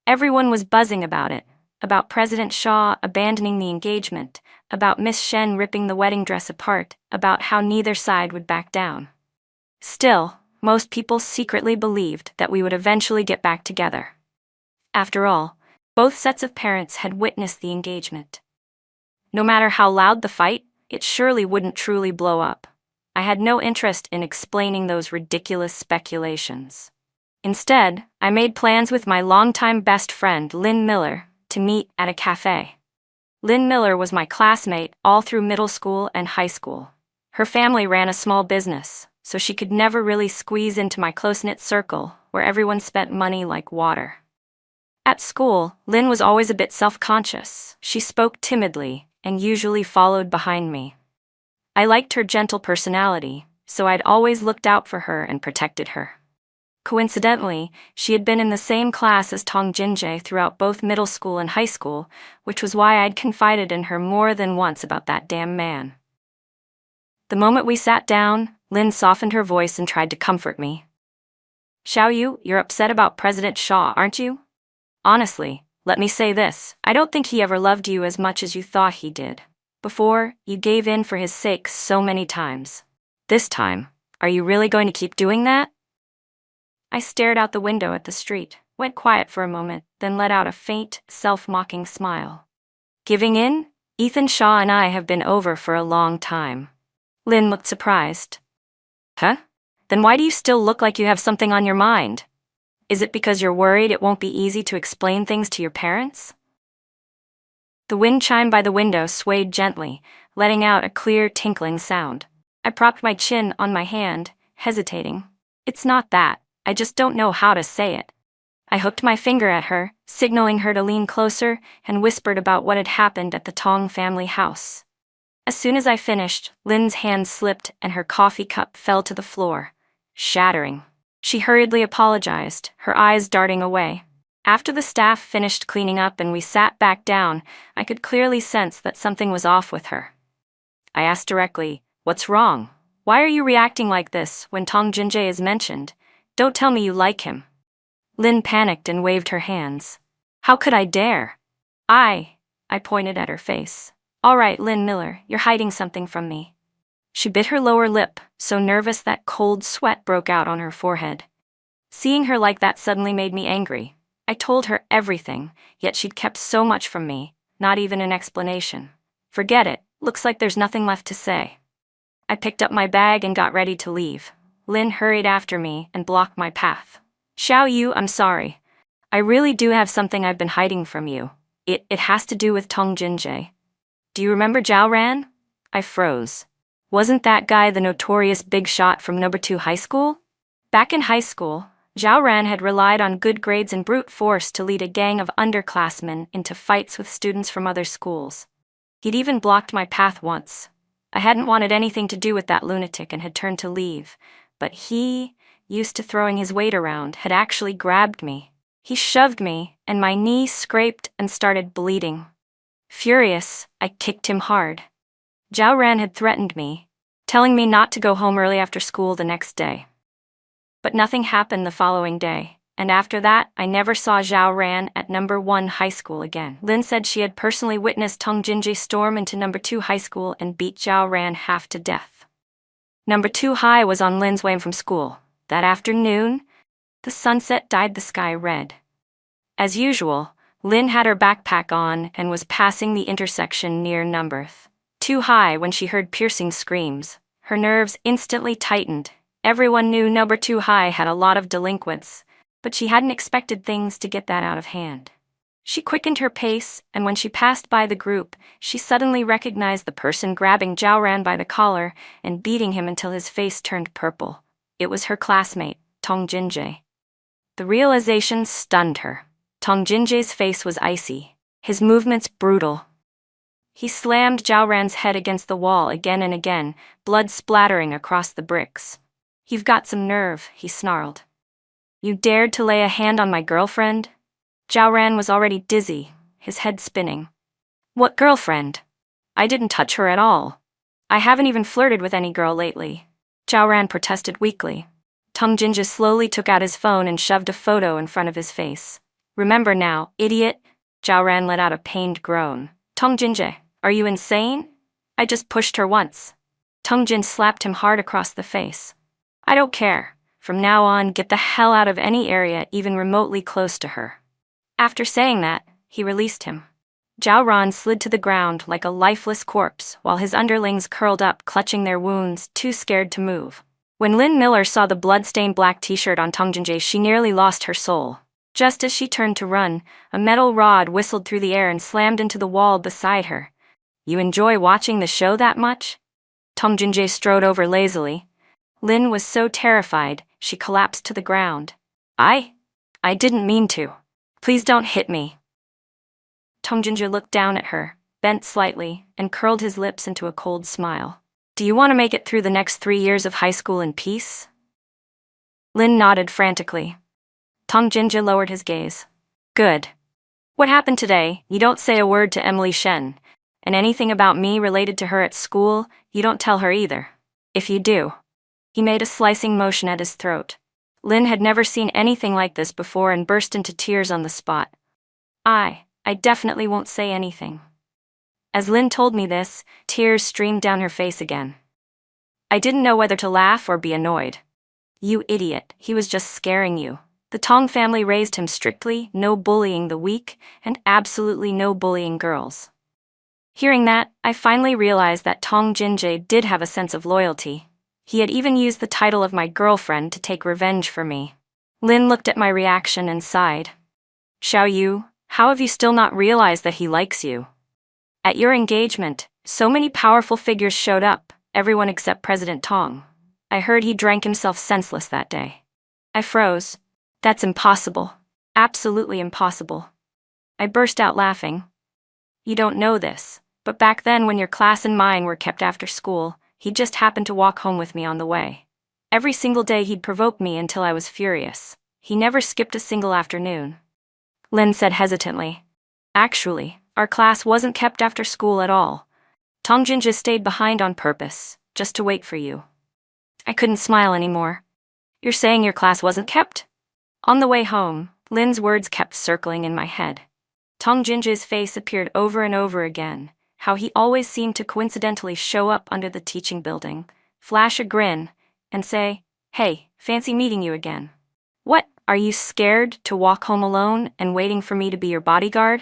Everyone was buzzing about it, about President Shaw abandoning the engagement, about Miss Shen ripping the wedding dress apart, about how neither side would back down. Still, most people secretly believed that we would eventually get back together. After all, both sets of parents had witnessed the engagement. No matter how loud the fight, it surely wouldn't truly blow up. I had no interest in explaining those ridiculous speculations. Instead, I made plans with my longtime best friend, Lynn Miller, to meet at a cafe. Lynn Miller was my classmate all through middle school and high school. Her family ran a small business, so she could never really squeeze into my close-knit circle, where everyone spent money like water. At school, Lynn was always a bit self-conscious. She spoke timidly and usually followed behind me. I liked her gentle personality, so I'd always looked out for her and protected her. Coincidentally, she had been in the same class as Tong Jinjae throughout both middle school and high school, which was why I'd confided in her more than once about that damn man. The moment we sat down, Lynn softened her voice and tried to comfort me. Xiaoyu, you're upset about President Shaw, aren't you? Honestly, let me say this, I don't think he ever loved you as much as you thought he did. Before, you gave in for his sake so many times. This time, are you really going to keep doing that? I stared out the window at the street, went quiet for a moment, then let out a faint, self-mocking smile. Giving in? Ethan Shaw and I have been over for a long time. Lynn looked surprised. Huh? Then why do you still look like you have something on your mind? Is it because you're worried it won't be easy to explain things to your parents? The wind chime by the window swayed gently, letting out a clear, tinkling sound. I propped my chin on my hand, hesitating. It's not that, I just don't know how to say it. I hooked my finger at her, signaling her to lean closer, and whispered about what had happened at the Tong family house. As soon as I finished, Lynn's hand slipped and her coffee cup fell to the floor, shattering. She hurriedly apologized, her eyes darting away. After the staff finished cleaning up and we sat back down, I could clearly sense that something was off with her. I asked directly, "What's wrong? Why are you reacting like this when Tong Jinjae is mentioned? Don't tell me you like him." Lynn panicked and waved her hands. How could I dare? I pointed at her face. All right, Lynn Miller, you're hiding something from me. She bit her lower lip, so nervous that cold sweat broke out on her forehead. Seeing her like that suddenly made me angry. I told her everything, yet she'd kept so much from me, not even an explanation. Forget it, looks like there's nothing left to say. I picked up my bag and got ready to leave. Lin hurried after me and blocked my path. Xiao Yu, I'm sorry. I really do have something I've been hiding from you. It has to do with Tong Jinjie. Do you remember Zhao Ran? I froze. Wasn't that guy the notorious big shot from number 2 high school? Back in high school, Zhao Ran had relied on good grades and brute force to lead a gang of underclassmen into fights with students from other schools. He'd even blocked my path once. I hadn't wanted anything to do with that lunatic and had turned to leave, but he, used to throwing his weight around, had actually grabbed me. He shoved me, and my knee scraped and started bleeding. Furious, I kicked him hard. Zhao Ran had threatened me, telling me not to go home early after school the next day. But nothing happened the following day, and after that, I never saw Zhao Ran at number 1 high school again. Lin said she had personally witnessed Tong Jinjie storm into number 2 high school and beat Zhao Ran half to death. Number 2 high was on Lin's way from school. That afternoon, the sunset dyed the sky red. As usual, Lin had her backpack on and was passing the intersection near number 2 high when she heard piercing screams. Her nerves instantly tightened. Everyone knew number 2 high had a lot of delinquents, but she hadn't expected things to get that out of hand. She quickened her pace, and when she passed by the group, she suddenly recognized the person grabbing Zhao Ran by the collar and beating him until his face turned purple. It was her classmate, Tong Jinjie. The realization stunned her. Tong Jinjie's face was icy, his movements brutal. He slammed Zhao Ran's head against the wall again and again, blood splattering across the bricks. You've got some nerve, he snarled. You dared to lay a hand on my girlfriend? Zhao Ran was already dizzy, his head spinning. What girlfriend? I didn't touch her at all. I haven't even flirted with any girl lately. Zhao Ran protested weakly. Tong Jinjie slowly took out his phone and shoved a photo in front of his face. Remember now, idiot? Zhao Ran let out a pained groan. Tong Jinjie, are you insane? I just pushed her once. Tong Jin slapped him hard across the face. I don't care. From now on, get the hell out of any area even remotely close to her. After saying that, he released him. Zhao Ran slid to the ground like a lifeless corpse while his underlings curled up, clutching their wounds, too scared to move. When Lynn Miller saw the blood-stained black t-shirt on Tong Jinjie, she nearly lost her soul. Just as she turned to run, a metal rod whistled through the air and slammed into the wall beside her. You enjoy watching the show that much? Tong Jinjie strode over lazily. Lin was so terrified, she collapsed to the ground. I didn't mean to. Please don't hit me. Tong Jinjie looked down at her, bent slightly, and curled his lips into a cold smile. Do you want to make it through the next 3 years of high school in peace? Lin nodded frantically. Tong Jinjie lowered his gaze. Good. What happened today? You don't say a word to Emily Shen. And anything about me related to her at school, you don't tell her either. If you do. He made a slicing motion at his throat. Lin had never seen anything like this before and burst into tears on the spot. I definitely won't say anything. As Lin told me this, tears streamed down her face again. I didn't know whether to laugh or be annoyed. You idiot, he was just scaring you. The Tong family raised him strictly, no bullying the weak, and absolutely no bullying girls. Hearing that, I finally realized that Tong Jinjie did have a sense of loyalty. He had even used the title of my girlfriend to take revenge for me. Lin looked at my reaction and sighed. Xiao Yu, how have you still not realized that he likes you? At your engagement, so many powerful figures showed up, everyone except President Tong. I heard he drank himself senseless that day. I froze. That's impossible. Absolutely impossible. I burst out laughing. You don't know this, but back then when your class and mine were kept after school, he just happened to walk home with me on the way. Every single day he'd provoke me until I was furious. He never skipped a single afternoon. Lin said hesitantly. Actually, our class wasn't kept after school at all. Tong Jinjie stayed behind on purpose, just to wait for you. I couldn't smile anymore. You're saying your class wasn't kept? On the way home, Lin's words kept circling in my head. Tong Jinjie's face appeared over and over again, how he always seemed to coincidentally show up under the teaching building, flash a grin, and say, Hey, fancy meeting you again. What, are you scared to walk home alone and waiting for me to be your bodyguard?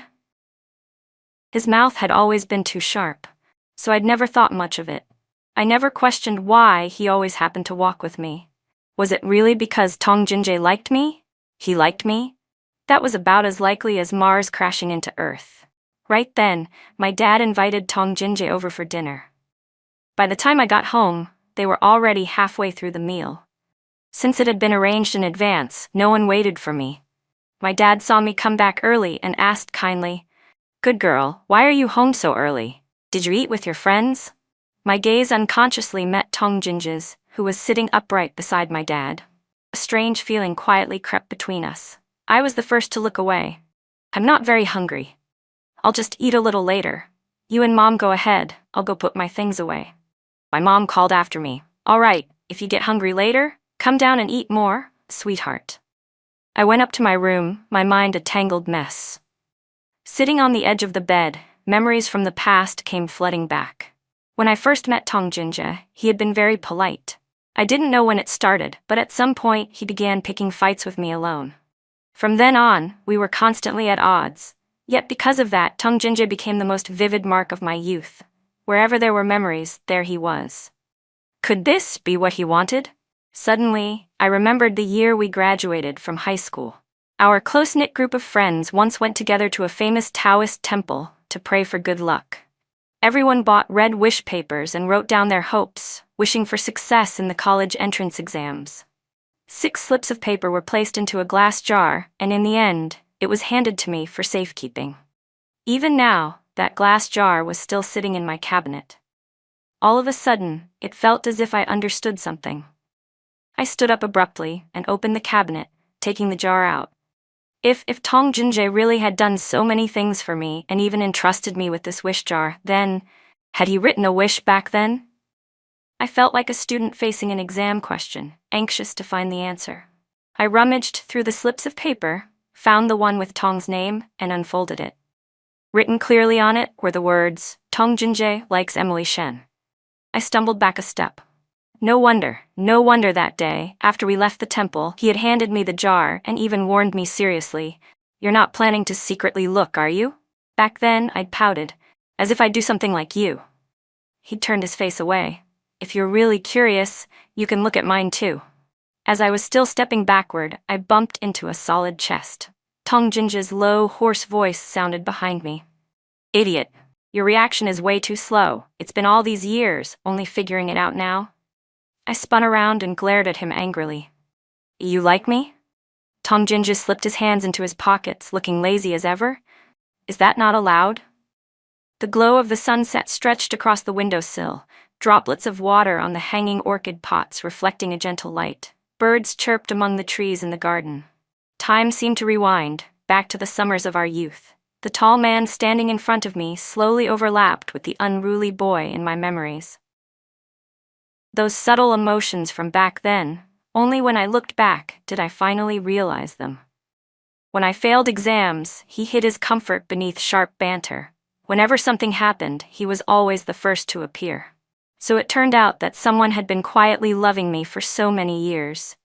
His mouth had always been too sharp, so I'd never thought much of it. I never questioned why he always happened to walk with me. Was it really because Tong Jinjae liked me? He liked me? That was about as likely as Mars crashing into Earth. Right then, my dad invited Tong Jinjae over for dinner. By the time I got home, they were already halfway through the meal. Since it had been arranged in advance, no one waited for me. My dad saw me come back early and asked kindly, "Good girl, why are you home so early? Did you eat with your friends?" My gaze unconsciously met Tong Jinjae's, who was sitting upright beside my dad. A strange feeling quietly crept between us. I was the first to look away. "I'm not very hungry. I'll just eat a little later. You and Mom go ahead, I'll go put my things away." My mom called after me, "All right, if you get hungry later, come down and eat more, sweetheart." I went up to my room, my mind a tangled mess. Sitting on the edge of the bed, memories from the past came flooding back. When I first met Tong Jinjae, he had been very polite. I didn't know when it started, but at some point he began picking fights with me alone. From then on, we were constantly at odds. Yet because of that, Tong Jinjae became the most vivid mark of my youth. Wherever there were memories, there he was. Could this be what he wanted? Suddenly, I remembered the year we graduated from high school. Our close-knit group of friends once went together to a famous Taoist temple to pray for good luck. Everyone bought red wish papers and wrote down their hopes, wishing for success in the college entrance exams. 6 slips of paper were placed into a glass jar, and in the end, it was handed to me for safekeeping. Even now, that glass jar was still sitting in my cabinet. All of a sudden, it felt as if I understood something. I stood up abruptly and opened the cabinet, taking the jar out. If Tong Jinjae really had done so many things for me and even entrusted me with this wish jar, then, had he written a wish back then? I felt like a student facing an exam question, anxious to find the answer. I rummaged through the slips of paper, found the one with Tong's name, and unfolded it. Written clearly on it were the words, "Tong Jinjae likes Emily Shen." I stumbled back a step. No wonder that day, after we left the temple, he had handed me the jar and even warned me seriously, "You're not planning to secretly look, are you?" Back then, I'd pouted, as if I'd do something like you. He'd turned his face away. "If you're really curious, you can look at mine too." As I was still stepping backward, I bumped into a solid chest. Tong Jinjae's low, hoarse voice sounded behind me. "Idiot. Your reaction is way too slow. It's been all these years, only figuring it out now." I spun around and glared at him angrily. "You like me?" Tong Jinjae slipped his hands into his pockets, looking lazy as ever. "Is that not allowed?" The glow of the sunset stretched across the windowsill, droplets of water on the hanging orchid pots reflecting a gentle light. Birds chirped among the trees in the garden. Time seemed to rewind, back to the summers of our youth. The tall man standing in front of me slowly overlapped with the unruly boy in my memories. Those subtle emotions from back then, only when I looked back did I finally realize them. When I failed exams, he hid his comfort beneath sharp banter. Whenever something happened, he was always the first to appear. So it turned out that someone had been quietly loving me for so many years.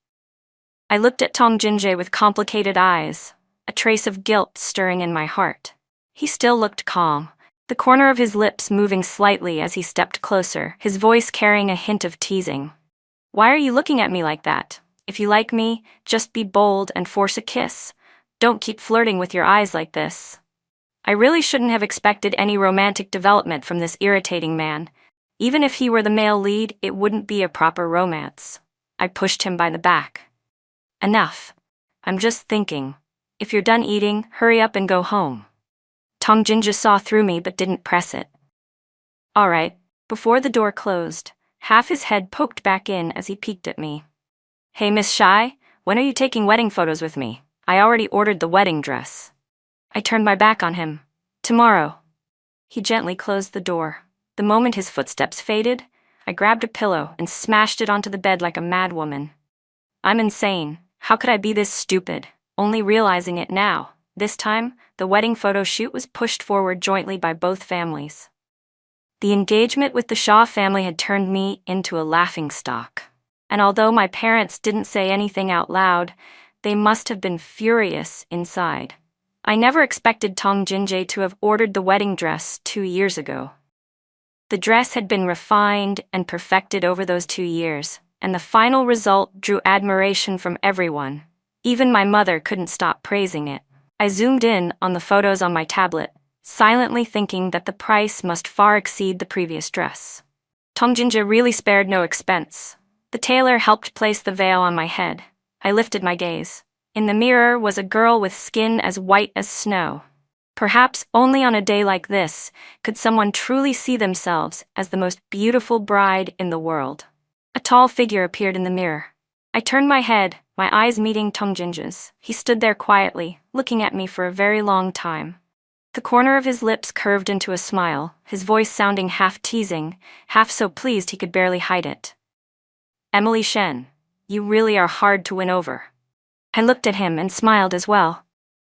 I looked at Tong Jinjae with complicated eyes, a trace of guilt stirring in my heart. He still looked calm, the corner of his lips moving slightly as he stepped closer, his voice carrying a hint of teasing. "Why are you looking at me like that? If you like me, just be bold and force a kiss. Don't keep flirting with your eyes like this." I really shouldn't have expected any romantic development from this irritating man. Even if he were the male lead, it wouldn't be a proper romance. I pushed him by the back. "Enough. I'm just thinking. If you're done eating, hurry up and go home." Tong Jinjae saw through me but didn't press it. "All right." Before the door closed, half his head poked back in as he peeked at me. "Hey, Miss Shy, when are you taking wedding photos with me? I already ordered the wedding dress." I turned my back on him. "Tomorrow." He gently closed the door. The moment his footsteps faded, I grabbed a pillow and smashed it onto the bed like a madwoman. I'm insane. How could I be this stupid? Only realizing it now. This time, the wedding photo shoot was pushed forward jointly by both families. The engagement with the Shaw family had turned me into a laughingstock. And although my parents didn't say anything out loud, they must have been furious inside. I never expected Tong Jinjae to have ordered the wedding dress 2 years ago. The dress had been refined and perfected over those 2 years, and the final result drew admiration from everyone. Even my mother couldn't stop praising it. I zoomed in on the photos on my tablet, silently thinking that the price must far exceed the previous dress. Tongjinja really spared no expense. The tailor helped place the veil on my head. I lifted my gaze. In the mirror was a girl with skin as white as snow. Perhaps only on a day like this could someone truly see themselves as the most beautiful bride in the world. A tall figure appeared in the mirror. I turned my head, my eyes meeting Tongjinja's. He stood there quietly, looking at me for a very long time. The corner of his lips curved into a smile, his voice sounding half teasing, half so pleased he could barely hide it. "Emily Shen, you really are hard to win over." I looked at him and smiled as well.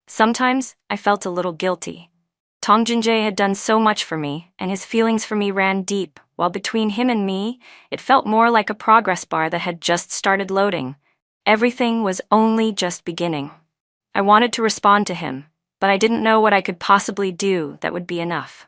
Sometimes I felt a little guilty. Tongjinja had done so much for me, and his feelings for me ran deep, while between him and me, it felt more like a progress bar that had just started loading. Everything was only just beginning. I wanted to respond to him, but I didn't know what I could possibly do that would be enough.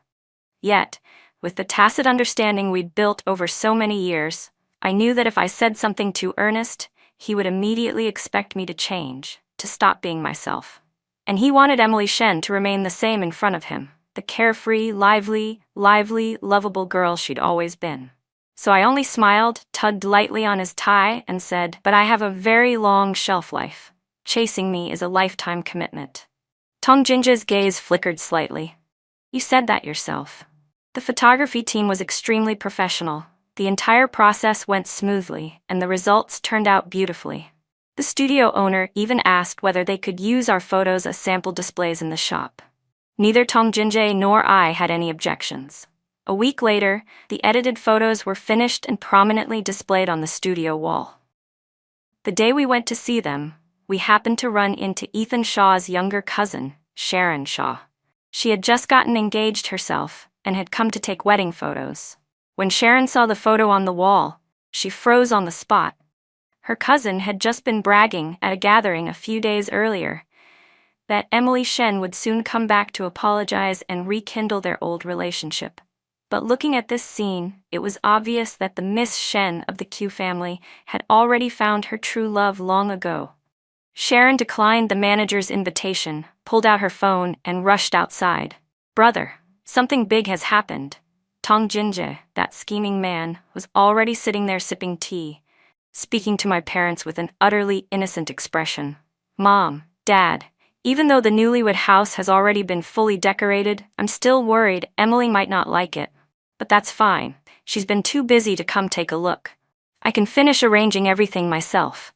Yet, with the tacit understanding we'd built over so many years, I knew that if I said something too earnest, he would immediately expect me to change, to stop being myself. And he wanted Emily Shen to remain the same in front of him, the carefree, lively, lovable girl she'd always been. So I only smiled, tugged lightly on his tie, and said, "But I have a very long shelf life. Chasing me is a lifetime commitment." Tongjinja's gaze flickered slightly. "You said that yourself." The photography team was extremely professional. The entire process went smoothly, and the results turned out beautifully. The studio owner even asked whether they could use our photos as sample displays in the shop. Neither Tongjinja nor I had any objections. A week later, the edited photos were finished and prominently displayed on the studio wall. The day we went to see them, we happened to run into Ethan Shaw's younger cousin, Sharon Shaw. She had just gotten engaged herself and had come to take wedding photos. When Sharon saw the photo on the wall, she froze on the spot. Her cousin had just been bragging at a gathering a few days earlier that Emily Shen would soon come back to apologize and rekindle their old relationship. But looking at this scene, it was obvious that the Miss Shen of the Q family had already found her true love long ago. Sharon declined the manager's invitation, pulled out her phone, and rushed outside. "Brother, something big has happened." Tongjinja, that scheming man, was already sitting there sipping tea, speaking to my parents with an utterly innocent expression. "Mom, Dad, even though the newlywed house has already been fully decorated, I'm still worried Emily might not like it. But that's fine, she's been too busy to come take a look. I can finish arranging everything myself."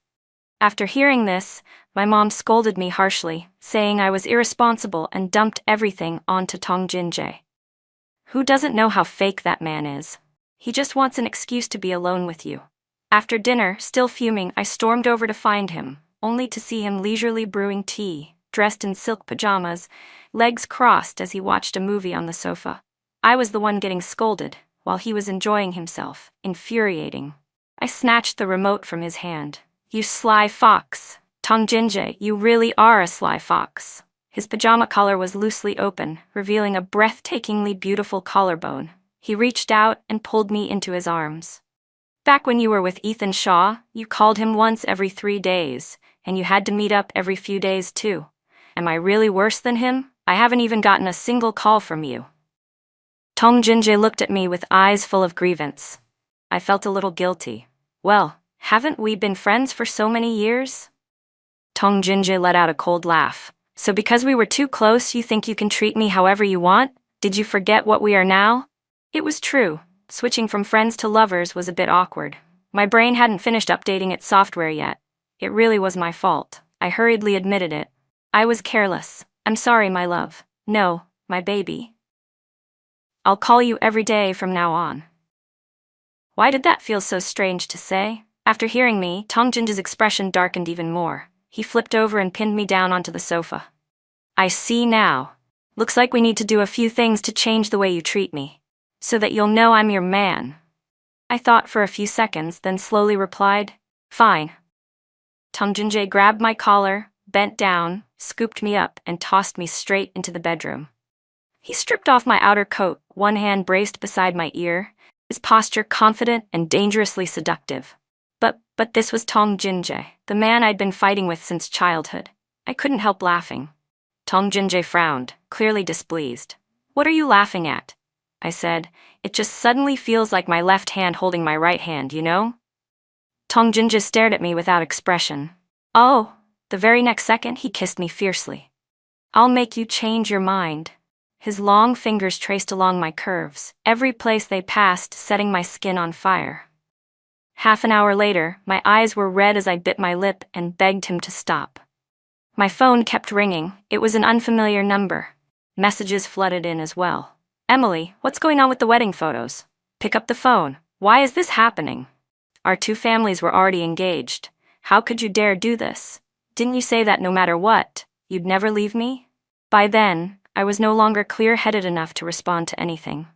After hearing this, my mom scolded me harshly, saying I was irresponsible and dumped everything onto Tongjinja. Who doesn't know how fake that man is? He just wants an excuse to be alone with you. After dinner, still fuming, I stormed over to find him, only to see him leisurely brewing tea, dressed in silk pajamas, legs crossed as he watched a movie on the sofa. I was the one getting scolded, while he was enjoying himself, infuriating. I snatched the remote from his hand. "You sly fox. Tongjinja, you really are a sly fox." His pajama collar was loosely open, revealing a breathtakingly beautiful collarbone. He reached out and pulled me into his arms. "Back when you were with Ethan Shaw, you called him once every 3 days, and you had to meet up every few days too. Am I really worse than him? I haven't even gotten a single call from you." Tongjinja looked at me with eyes full of grievance. I felt a little guilty. "Well, haven't we been friends for so many years?" Tongjinja let out a cold laugh. "So because we were too close, you think you can treat me however you want? Did you forget what we are now?" It was true. Switching from friends to lovers was a bit awkward. My brain hadn't finished updating its software yet. It really was my fault. I hurriedly admitted it. "I was careless. I'm sorry, my love. No, my baby. I'll call you every day from now on." Why did that feel so strange to say? After hearing me, Tongjinja's expression darkened even more. He flipped over and pinned me down onto the sofa. "I see now. Looks like we need to do a few things to change the way you treat me, so that you'll know I'm your man." I thought for a few seconds, then slowly replied, "Fine." Tongjinja grabbed my collar, bent down, scooped me up, and tossed me straight into the bedroom. He stripped off my outer coat, one hand braced beside my ear, his posture confident and dangerously seductive. But But this was Tong Jinjae, the man I'd been fighting with since childhood. I couldn't help laughing. Tong Jinjae frowned, clearly displeased. "What are you laughing at?" I said. "It just suddenly feels like my left hand holding my right hand, you know?" Tong Jinjae stared at me without expression. Oh, the very next second he kissed me fiercely. "I'll make you change your mind." His long fingers traced along my curves, every place they passed setting my skin on fire. Half an hour later, my eyes were red as I bit my lip and begged him to stop. My phone kept ringing. It was an unfamiliar number. Messages flooded in as well. "Emily, what's going on with the wedding photos? Pick up the phone. Why is this happening? Our two families were already engaged. How could you dare do this? Didn't you say that no matter what, you'd never leave me?" By then, I was no longer clear-headed enough to respond to anything.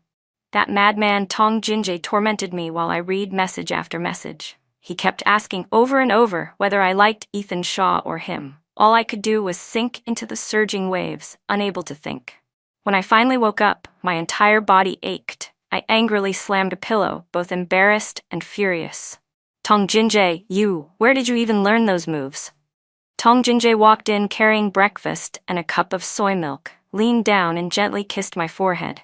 That madman Tong Jinjae tormented me while I read message after message. He kept asking over and over whether I liked Ethan Shaw or him. All I could do was sink into the surging waves, unable to think. When I finally woke up, my entire body ached. I angrily slammed a pillow, both embarrassed and furious. "Tong Jinjae, where did you even learn those moves?" Tong Jinjae walked in carrying breakfast and a cup of soy milk, leaned down and gently kissed my forehead.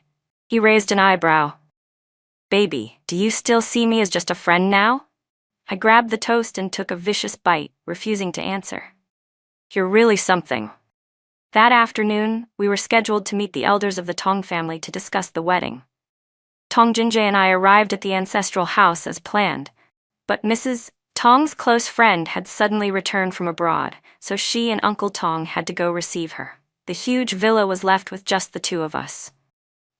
He raised an eyebrow. "Baby, do you still see me as just a friend now?" I grabbed the toast and took a vicious bite, refusing to answer. "You're really something." That afternoon, we were scheduled to meet the elders of the Tong family to discuss the wedding. Tong Jinjae and I arrived at the ancestral house as planned, but Mrs. Tong's close friend had suddenly returned from abroad, so she and Uncle Tong had to go receive her. The huge villa was left with just the two of us.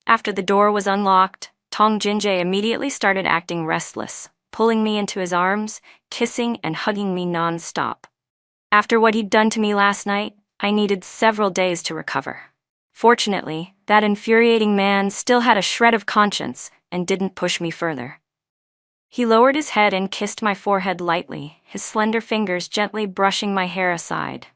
After the door was unlocked, Tong Jinjae immediately started acting restless, pulling me into his arms, kissing and hugging me non-stop. After what he'd done to me last night, I needed several days to recover. Fortunately, that infuriating man still had a shred of conscience and didn't push me further. He lowered his head and kissed my forehead lightly, his slender fingers gently brushing my hair aside.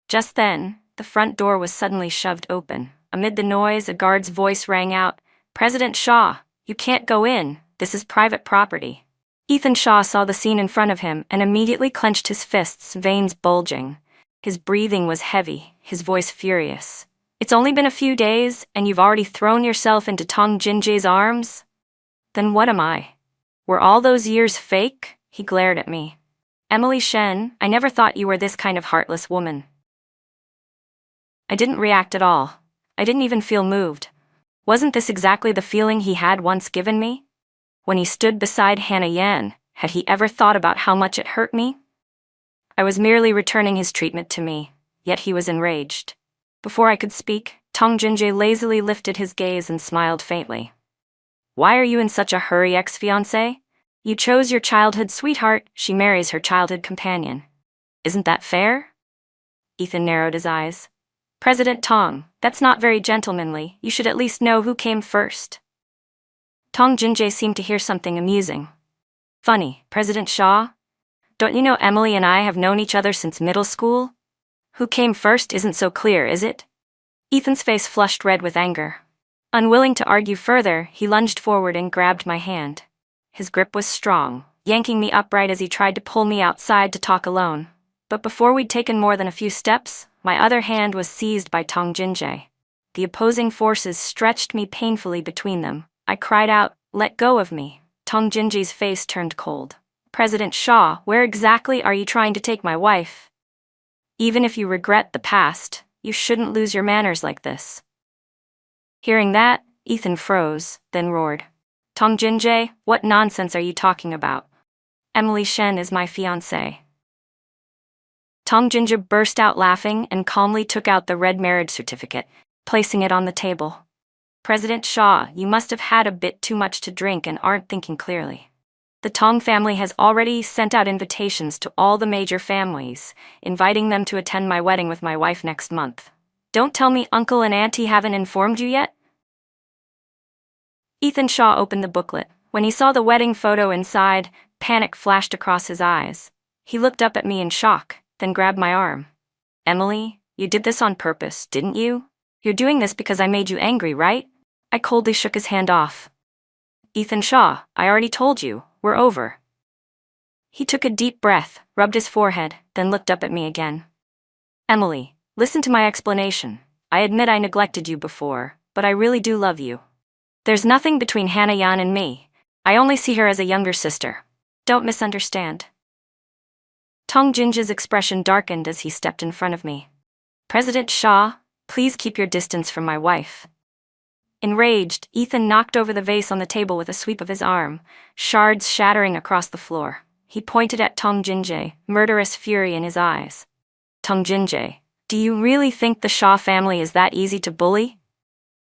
Just then, the front door was suddenly shoved open. Amid the noise, a guard's voice rang out, "President Shaw, you can't go in. This is private property." Ethan Shaw saw the scene in front of him and immediately clenched his fists, veins bulging. His breathing was heavy, his voice furious. "It's only been a few days, and you've already thrown yourself into Tong Jinjae's arms? Then what am I? Were all those years fake?" He glared at me. "Emily Shen, I never thought you were this kind of heartless woman." I didn't react at all. I didn't even feel moved. Wasn't this exactly the feeling he had once given me? When he stood beside Hannah Yan, had he ever thought about how much it hurt me? I was merely returning his treatment to me, yet he was enraged. Before I could speak, Tong Jinjae lazily lifted his gaze and smiled faintly. "Why are you in such a hurry, ex-fiancé? You chose your childhood sweetheart, she marries her childhood companion. Isn't that fair?" Ethan narrowed his eyes. "President Tong, that's not very gentlemanly. You should at least know who came first." Tong Jinjae seemed to hear something amusing. "Funny, President Shaw? Don't you know Emily and I have known each other since middle school? Who came first isn't so clear, is it?" Ethan's face flushed red with anger. Unwilling to argue further, he lunged forward and grabbed my hand. His grip was strong, yanking me upright as he tried to pull me outside to talk alone. But before we'd taken more than a few steps, my other hand was seized by Tong Jinjae. The opposing forces stretched me painfully between them. I cried out, "Let go of me." Tong Jinjae's face turned cold. "President Shaw, where exactly are you trying to take my wife? Even if you regret the past, you shouldn't lose your manners like this." Hearing that, Ethan froze, then roared. "Tong Jinjae, what nonsense are you talking about? Emily Shen is my fiancée." Tong Jinjae burst out laughing and calmly took out the red marriage certificate, placing it on the table. "President Shaw, you must have had a bit too much to drink and aren't thinking clearly. The Tong family has already sent out invitations to all the major families, inviting them to attend my wedding with my wife next month. Don't tell me Uncle and Auntie haven't informed you yet?" Ethan Shaw opened the booklet. When he saw the wedding photo inside, panic flashed across his eyes. He looked up at me in shock, then grabbed my arm. "Emily, you did this on purpose, didn't you? You're doing this because I made you angry, right?" I coldly shook his hand off. "Ethan Shaw, I already told you, we're over." He took a deep breath, rubbed his forehead, then looked up at me again. Emily, listen to my explanation. I admit I neglected you before, but I really do love you. There's nothing between Hannah Yan and me. I only see her as a younger sister. Don't misunderstand. Tong Jinja's expression darkened as he stepped in front of me. President Shah, please keep your distance from my wife. Enraged, Ethan knocked over the vase on the table with a sweep of his arm, shards shattering across the floor. He pointed at Tong Jinja, murderous fury in his eyes. Tong Jinja, do you really think the Shah family is that easy to bully?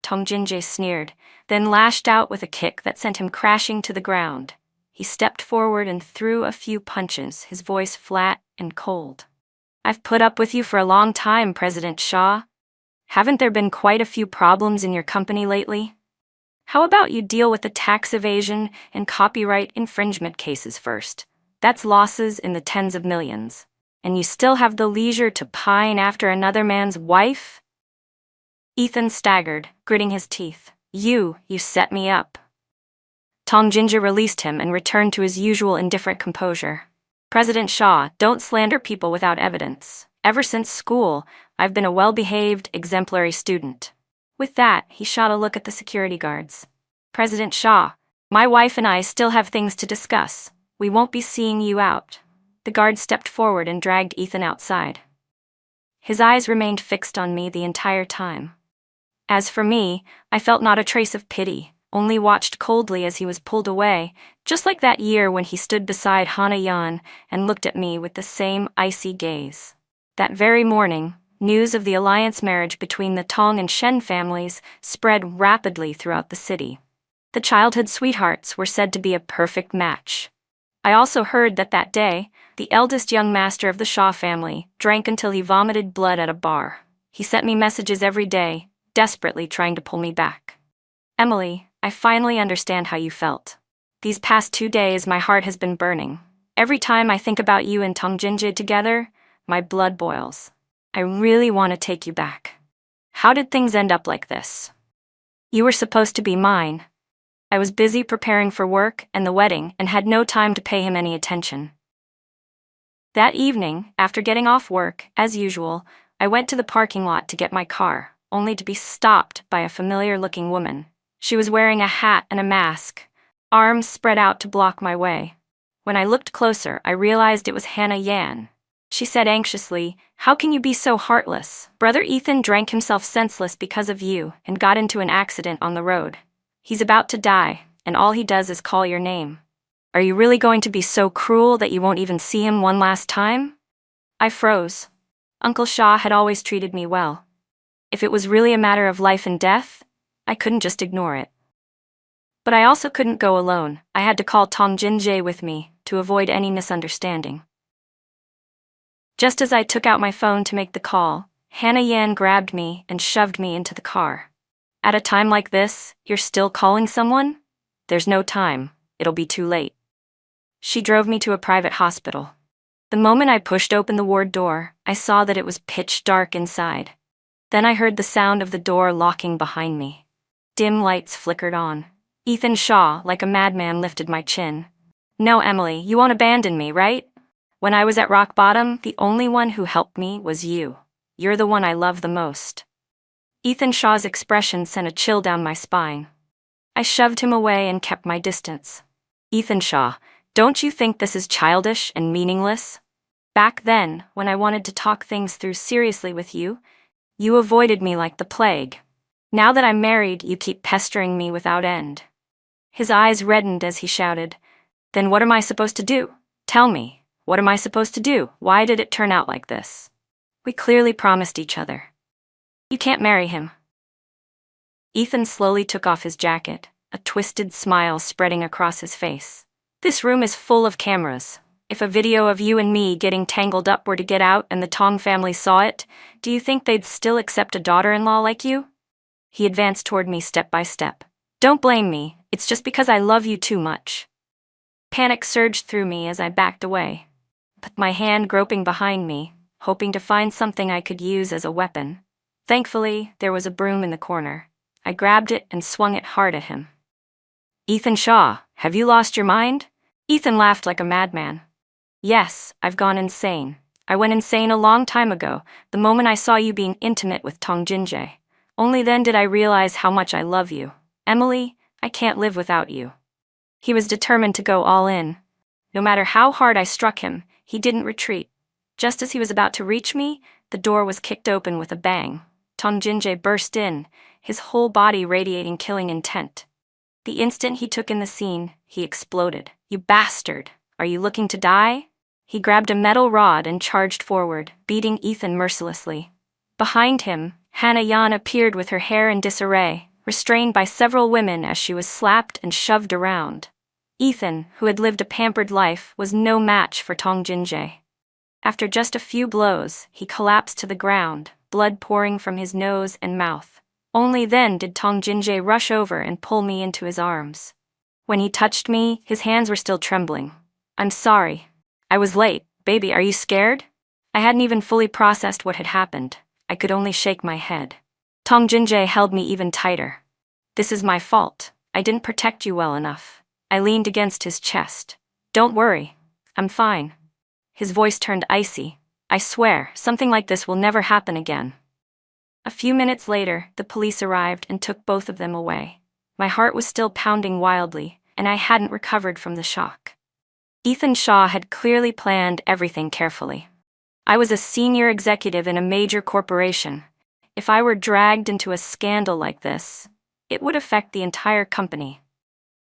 Tong Jinja sneered, then lashed out with a kick that sent him crashing to the ground. He stepped forward and threw a few punches, his voice flat and cold. I've put up with you for a long time, President Shah. Haven't there been quite a few problems in your company lately? How about you deal with the tax evasion and copyright infringement cases first? That's losses in the tens of millions. And you still have the leisure to pine after another man's wife? Ethan staggered, gritting his teeth. You set me up. Tong Jinja released him and returned to his usual indifferent composure. President Shah, don't slander people without evidence. Ever since school, I've been a well-behaved, exemplary student. With that, he shot a look at the security guards. President Shah, my wife and I still have things to discuss. We won't be seeing you out. The guard stepped forward and dragged Ethan outside. His eyes remained fixed on me the entire time. As for me, I felt not a trace of pity, only watched coldly as he was pulled away, just like that year when he stood beside Hannah Yan and looked at me with the same icy gaze. That very morning, news of the alliance marriage between the Tong and Shen families spread rapidly throughout the city. The childhood sweethearts were said to be a perfect match. I also heard that day, the eldest young master of the Shah family drank until he vomited blood at a bar. He sent me messages every day, desperately trying to pull me back. Emily, I finally understand how you felt. These past 2 days, my heart has been burning. Every time I think about you and Tong Jinja together, my blood boils. I really want to take you back. How did things end up like this? You were supposed to be mine. I was busy preparing for work and the wedding and had no time to pay him any attention. That evening, after getting off work, as usual, I went to the parking lot to get my car, only to be stopped by a familiar-looking woman. She was wearing a hat and a mask, arms spread out to block my way. When I looked closer, I realized it was Hannah Yan. She said anxiously, "How can you be so heartless? Brother Ethan drank himself senseless because of you and got into an accident on the road. He's about to die, and all he does is call your name. Are you really going to be so cruel that you won't even see him one last time?" I froze. Uncle Shah had always treated me well. If it was really a matter of life and death, I couldn't just ignore it. But I also couldn't go alone. I had to call Tong Jinja with me to avoid any misunderstanding. Just as I took out my phone to make the call, Hannah Yan grabbed me and shoved me into the car. At a time like this, you're still calling someone? There's no time. It'll be too late. She drove me to a private hospital. The moment I pushed open the ward door, I saw that it was pitch dark inside. Then I heard the sound of the door locking behind me. Dim lights flickered on. Ethan Shah, like a madman, lifted my chin. No, Emily, you won't abandon me, right? When I was at rock bottom, the only one who helped me was you. You're the one I love the most. Ethan Shah's expression sent a chill down my spine. I shoved him away and kept my distance. Ethan Shah, don't you think this is childish and meaningless? Back then, when I wanted to talk things through seriously with you, you avoided me like the plague. Now that I'm married, you keep pestering me without end. His eyes reddened as he shouted, "Then what am I supposed to do? Tell me. What am I supposed to do? Why did it turn out like this? We clearly promised each other." "You can't marry him." Ethan slowly took off his jacket, a twisted smile spreading across his face. "This room is full of cameras. If a video of you and me getting tangled up were to get out and the Tong family saw it, do you think they'd still accept a daughter-in-law like you?" He advanced toward me step by step. "Don't blame me. It's just because I love you too much." Panic surged through me as I backed away. But my hand groping behind me, hoping to find something I could use as a weapon. Thankfully, there was a broom in the corner. I grabbed it and swung it hard at him. "Ethan Shah, have you lost your mind?" Ethan laughed like a madman. Yes, I've gone insane. I went insane a long time ago, the moment I saw you being intimate with Tong Jinjae. Only then did I realize how much I love you. Emily, I can't live without you. He was determined to go all in. No matter how hard I struck him, he didn't retreat. Just as he was about to reach me, the door was kicked open with a bang. Tong Jinjae burst in, his whole body radiating killing intent. The instant he took in the scene, he exploded. You bastard! Are you looking to die? He grabbed a metal rod and charged forward, beating Ethan mercilessly. Behind him, Hannah Yan appeared with her hair in disarray, restrained by several women as she was slapped and shoved around. Ethan, who had lived a pampered life, was no match for Tong Jinjae. After just a few blows, he collapsed to the ground, blood pouring from his nose and mouth. Only then did Tong Jinjae rush over and pull me into his arms. When he touched me, his hands were still trembling. I'm sorry. I was late. Baby, are you scared? I hadn't even fully processed what had happened. I could only shake my head. Tong Jinjae held me even tighter. This is my fault. I didn't protect you well enough. I leaned against his chest. Don't worry. I'm fine. His voice turned icy. I swear, something like this will never happen again. A few minutes later, the police arrived and took both of them away. My heart was still pounding wildly, and I hadn't recovered from the shock. Ethan Shaw had clearly planned everything carefully. I was a senior executive in a major corporation. If I were dragged into a scandal like this, it would affect the entire company.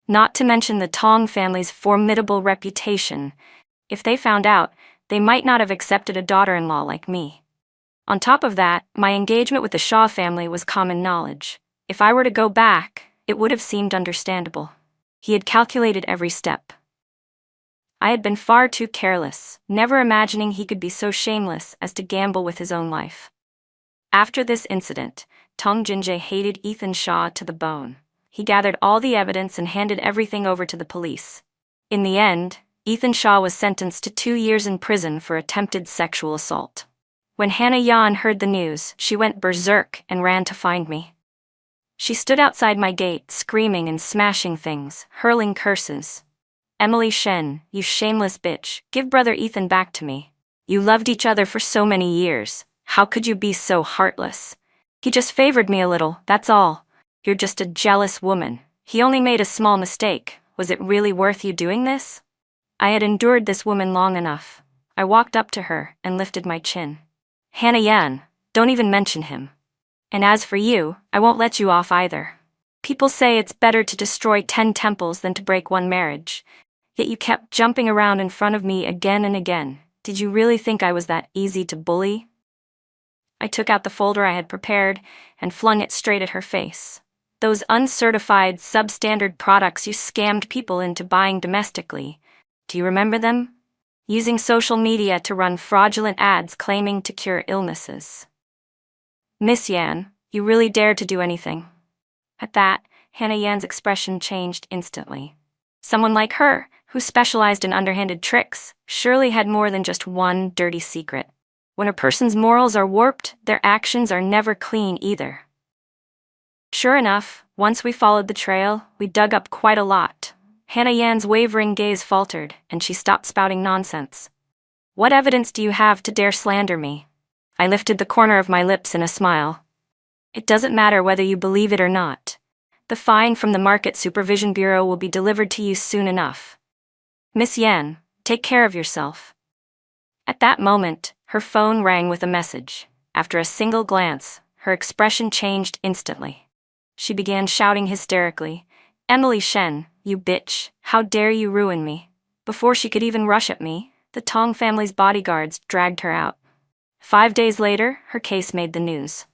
Not to mention the Tong family's formidable reputation. If they found out, they might not have accepted a daughter-in-law like me. On top of that, my engagement with the Shaw family was common knowledge. If I were to go back, it would have seemed understandable. He had calculated every step. I had been far too careless, never imagining he could be so shameless as to gamble with his own life. After this incident, Tong Jinjae hated Ethan Shaw to the bone. He gathered all the evidence and handed everything over to the police. In the end, Ethan Shaw was sentenced to 2 years in prison for attempted sexual assault. When Hannah Yan heard the news, she went berserk and ran to find me. She stood outside my gate, screaming and smashing things, hurling curses. Emily Shen, you shameless bitch, give brother Ethan back to me. You loved each other for so many years. How could you be so heartless? He just favored me a little, that's all. You're just a jealous woman. He only made a small mistake. Was it really worth you doing this? I had endured this woman long enough. I walked up to her and lifted my chin. Hannah Yan, don't even mention him. And as for you, I won't let you off either. People say it's better to destroy 10 temples than to break one marriage. Yet you kept jumping around in front of me again and again. Did you really think I was that easy to bully? I took out the folder I had prepared and flung it straight at her face. Those uncertified, substandard products you scammed people into buying domestically. Do you remember them? Using social media to run fraudulent ads claiming to cure illnesses. Miss Yan, you really dared to do anything. At that, Hannah Yan's expression changed instantly. Someone like her, who specialized in underhanded tricks, surely had more than just one dirty secret. When a person's morals are warped, their actions are never clean either. Sure enough, once we followed the trail, we dug up quite a lot. Hannah Yan's wavering gaze faltered, and she stopped spouting nonsense. What evidence do you have to dare slander me? I lifted the corner of my lips in a smile. It doesn't matter whether you believe it or not. The fine from the Market Supervision Bureau will be delivered to you soon enough. Miss Yan, take care of yourself. At that moment, her phone rang with a message. After a single glance, her expression changed instantly. She began shouting hysterically, Emily Shen, you bitch, how dare you ruin me? Before she could even rush at me, the Tong family's bodyguards dragged her out. 5 days later, her case made the news.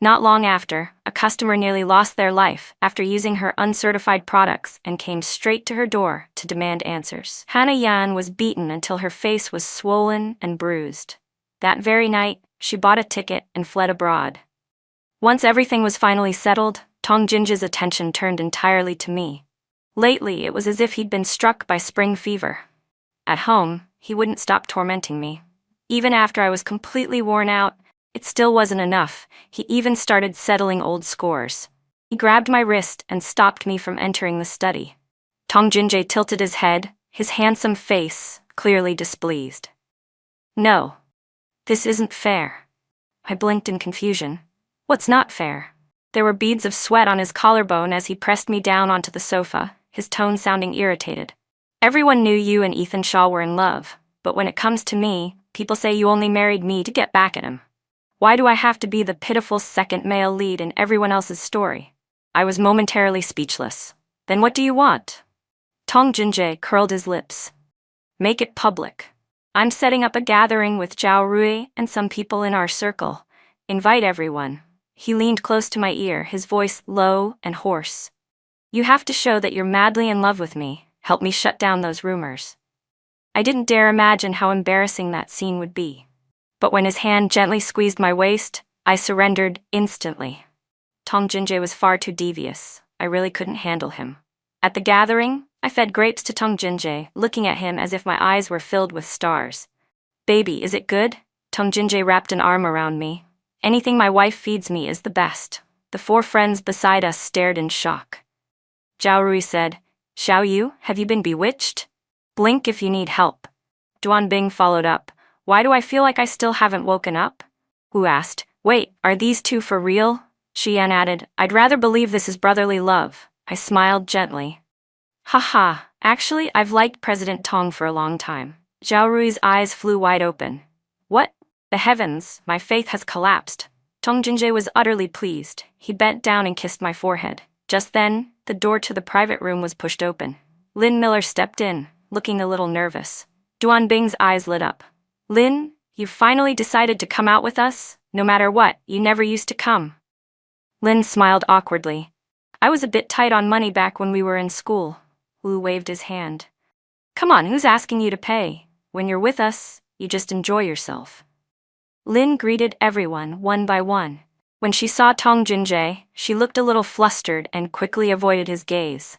Not long after, a customer nearly lost their life after using her uncertified products and came straight to her door to demand answers. Hannah Yan was beaten until her face was swollen and bruised. That very night, she bought a ticket and fled abroad. Once everything was finally settled, Tong Jinjae's attention turned entirely to me. Lately, it was as if he'd been struck by spring fever. At home, he wouldn't stop tormenting me. Even after I was completely worn out, it still wasn't enough. He even started settling old scores. He grabbed my wrist and stopped me from entering the study. Tong Jinjae tilted his head, his handsome face clearly displeased. No. This isn't fair. I blinked in confusion. What's not fair? There were beads of sweat on his collarbone as he pressed me down onto the sofa, his tone sounding irritated. Everyone knew you and Ethan Shaw were in love, but when it comes to me, people say you only married me to get back at him. Why do I have to be the pitiful second male lead in everyone else's story? I was momentarily speechless. Then what do you want? Tong Jinjae curled his lips. Make it public. I'm setting up a gathering with Zhao Rui and some people in our circle. Invite everyone. He leaned close to my ear, his voice low and hoarse. You have to show that you're madly in love with me. Help me shut down those rumors. I didn't dare imagine how embarrassing that scene would be. But when his hand gently squeezed my waist, I surrendered instantly. Tong Jinjae was far too devious. I really couldn't handle him. At the gathering, I fed grapes to Tong Jinjae, looking at him as if my eyes were filled with stars. Baby, is it good? Tong Jinjae wrapped an arm around me. Anything my wife feeds me is the best. The 4 friends beside us stared in shock. Zhao Rui said, Xiao Yu, have you been bewitched? Blink if you need help. Duan Bing followed up. Why do I feel like I still haven't woken up? Wu asked. Wait, are these 2 for real? Xian added, I'd rather believe this is brotherly love. I smiled gently. Haha, actually I've liked President Tong for a long time. Zhao Rui's eyes flew wide open. What? The heavens, my faith has collapsed. Tong Jinjae was utterly pleased. He bent down and kissed my forehead. Just then, the door to the private room was pushed open. Lin Miller stepped in, looking a little nervous. Duan Bing's eyes lit up. Lin, you finally decided to come out with us? No matter what, you never used to come. Lin smiled awkwardly. I was a bit tight on money back when we were in school. Wu waved his hand. Come on, who's asking you to pay? When you're with us, you just enjoy yourself. Lin greeted everyone one by one. When she saw Tong Jinjae, she looked a little flustered and quickly avoided his gaze.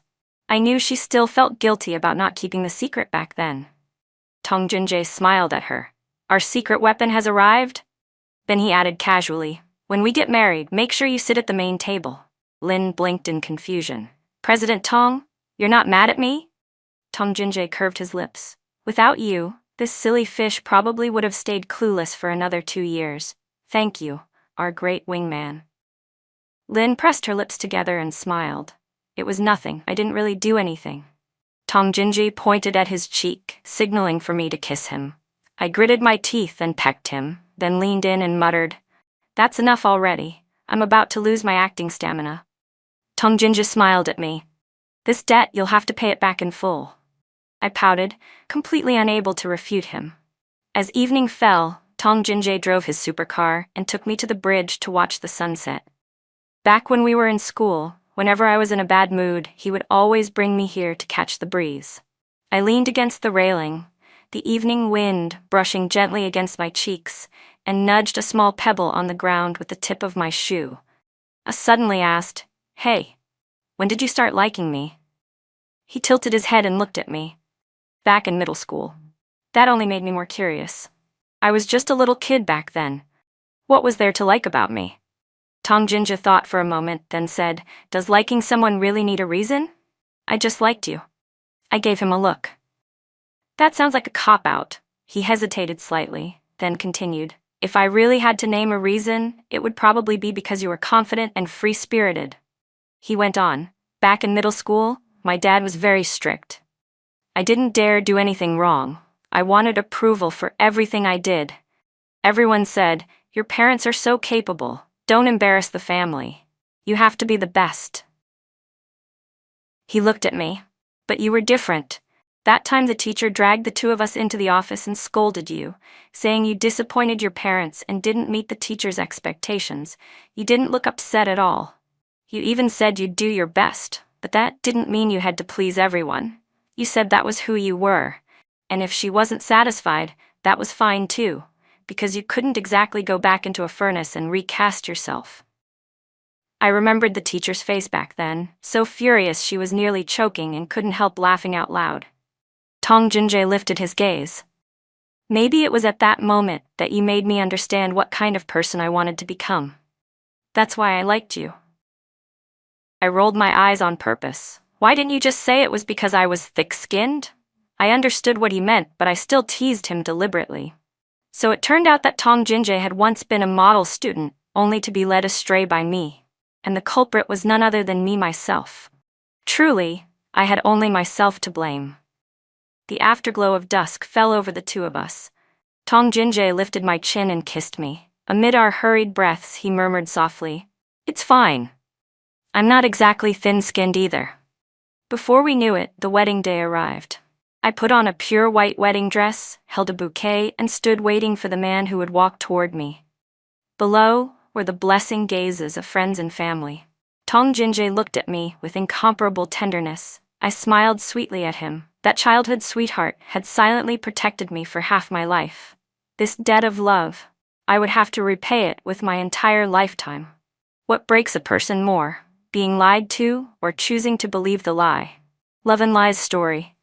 I knew she still felt guilty about not keeping the secret back then. Tong Jinjae smiled at her. Our secret weapon has arrived? Then he added casually, when we get married, make sure you sit at the main table. Lin blinked in confusion. President Tong, you're not mad at me? Tong Jinjae curved his lips. Without you, this silly fish probably would have stayed clueless for another 2 years. Thank you, our great wingman. Lin pressed her lips together and smiled. It was nothing, I didn't really do anything. Tong Jinjae pointed at his cheek, signaling for me to kiss him. I gritted my teeth and pecked him, then leaned in and muttered, That's enough already. I'm about to lose my acting stamina. Tong Jinjae smiled at me. This debt, you'll have to pay it back in full. I pouted, completely unable to refute him. As evening fell, Tong Jinjae drove his supercar and took me to the bridge to watch the sunset. Back when we were in school, whenever I was in a bad mood, he would always bring me here to catch the breeze. I leaned against the railing, the evening wind brushing gently against my cheeks, and nudged a small pebble on the ground with the tip of my shoe. I suddenly asked, Hey, when did you start liking me? He tilted his head and looked at me. Back in middle school. That only made me more curious. I was just a little kid back then. What was there to like about me? Tong Jinjae thought for a moment, then said, Does liking someone really need a reason? I just liked you. I gave him a look. That sounds like a cop-out. He hesitated slightly, then continued. If I really had to name a reason, it would probably be because you were confident and free-spirited. He went on. Back in middle school, my dad was very strict. I didn't dare do anything wrong. I wanted approval for everything I did. Everyone said, Your parents are so capable. Don't embarrass the family. You have to be the best. He looked at me. But you were different. That time the teacher dragged the 2 of us into the office and scolded you, saying you disappointed your parents and didn't meet the teacher's expectations. You didn't look upset at all. You even said you'd do your best, but that didn't mean you had to please everyone. You said that was who you were, and if she wasn't satisfied, that was fine too, because you couldn't exactly go back into a furnace and recast yourself. I remembered the teacher's face back then, so furious she was nearly choking and couldn't help laughing out loud. Tong Jinjae lifted his gaze. Maybe it was at that moment that you made me understand what kind of person I wanted to become. That's why I liked you. I rolled my eyes on purpose. Why didn't you just say it was because I was thick-skinned? I understood what he meant, but I still teased him deliberately. So it turned out that Tong Jinjae had once been a model student, only to be led astray by me. And the culprit was none other than me myself. Truly, I had only myself to blame. The afterglow of dusk fell over the two of us. Tong Jinjae lifted my chin and kissed me. Amid our hurried breaths, he murmured softly, "It's fine. I'm not exactly thin-skinned either." Before we knew it, the wedding day arrived. I put on a pure white wedding dress, held a bouquet, and stood waiting for the man who would walk toward me. Below were the blessing gazes of friends and family. Tong Jinjae looked at me with incomparable tenderness. I smiled sweetly at him. That childhood sweetheart had silently protected me for half my life. This debt of love, I would have to repay it with my entire lifetime. What breaks a person more, being lied to or choosing to believe the lie? Love and Lies story.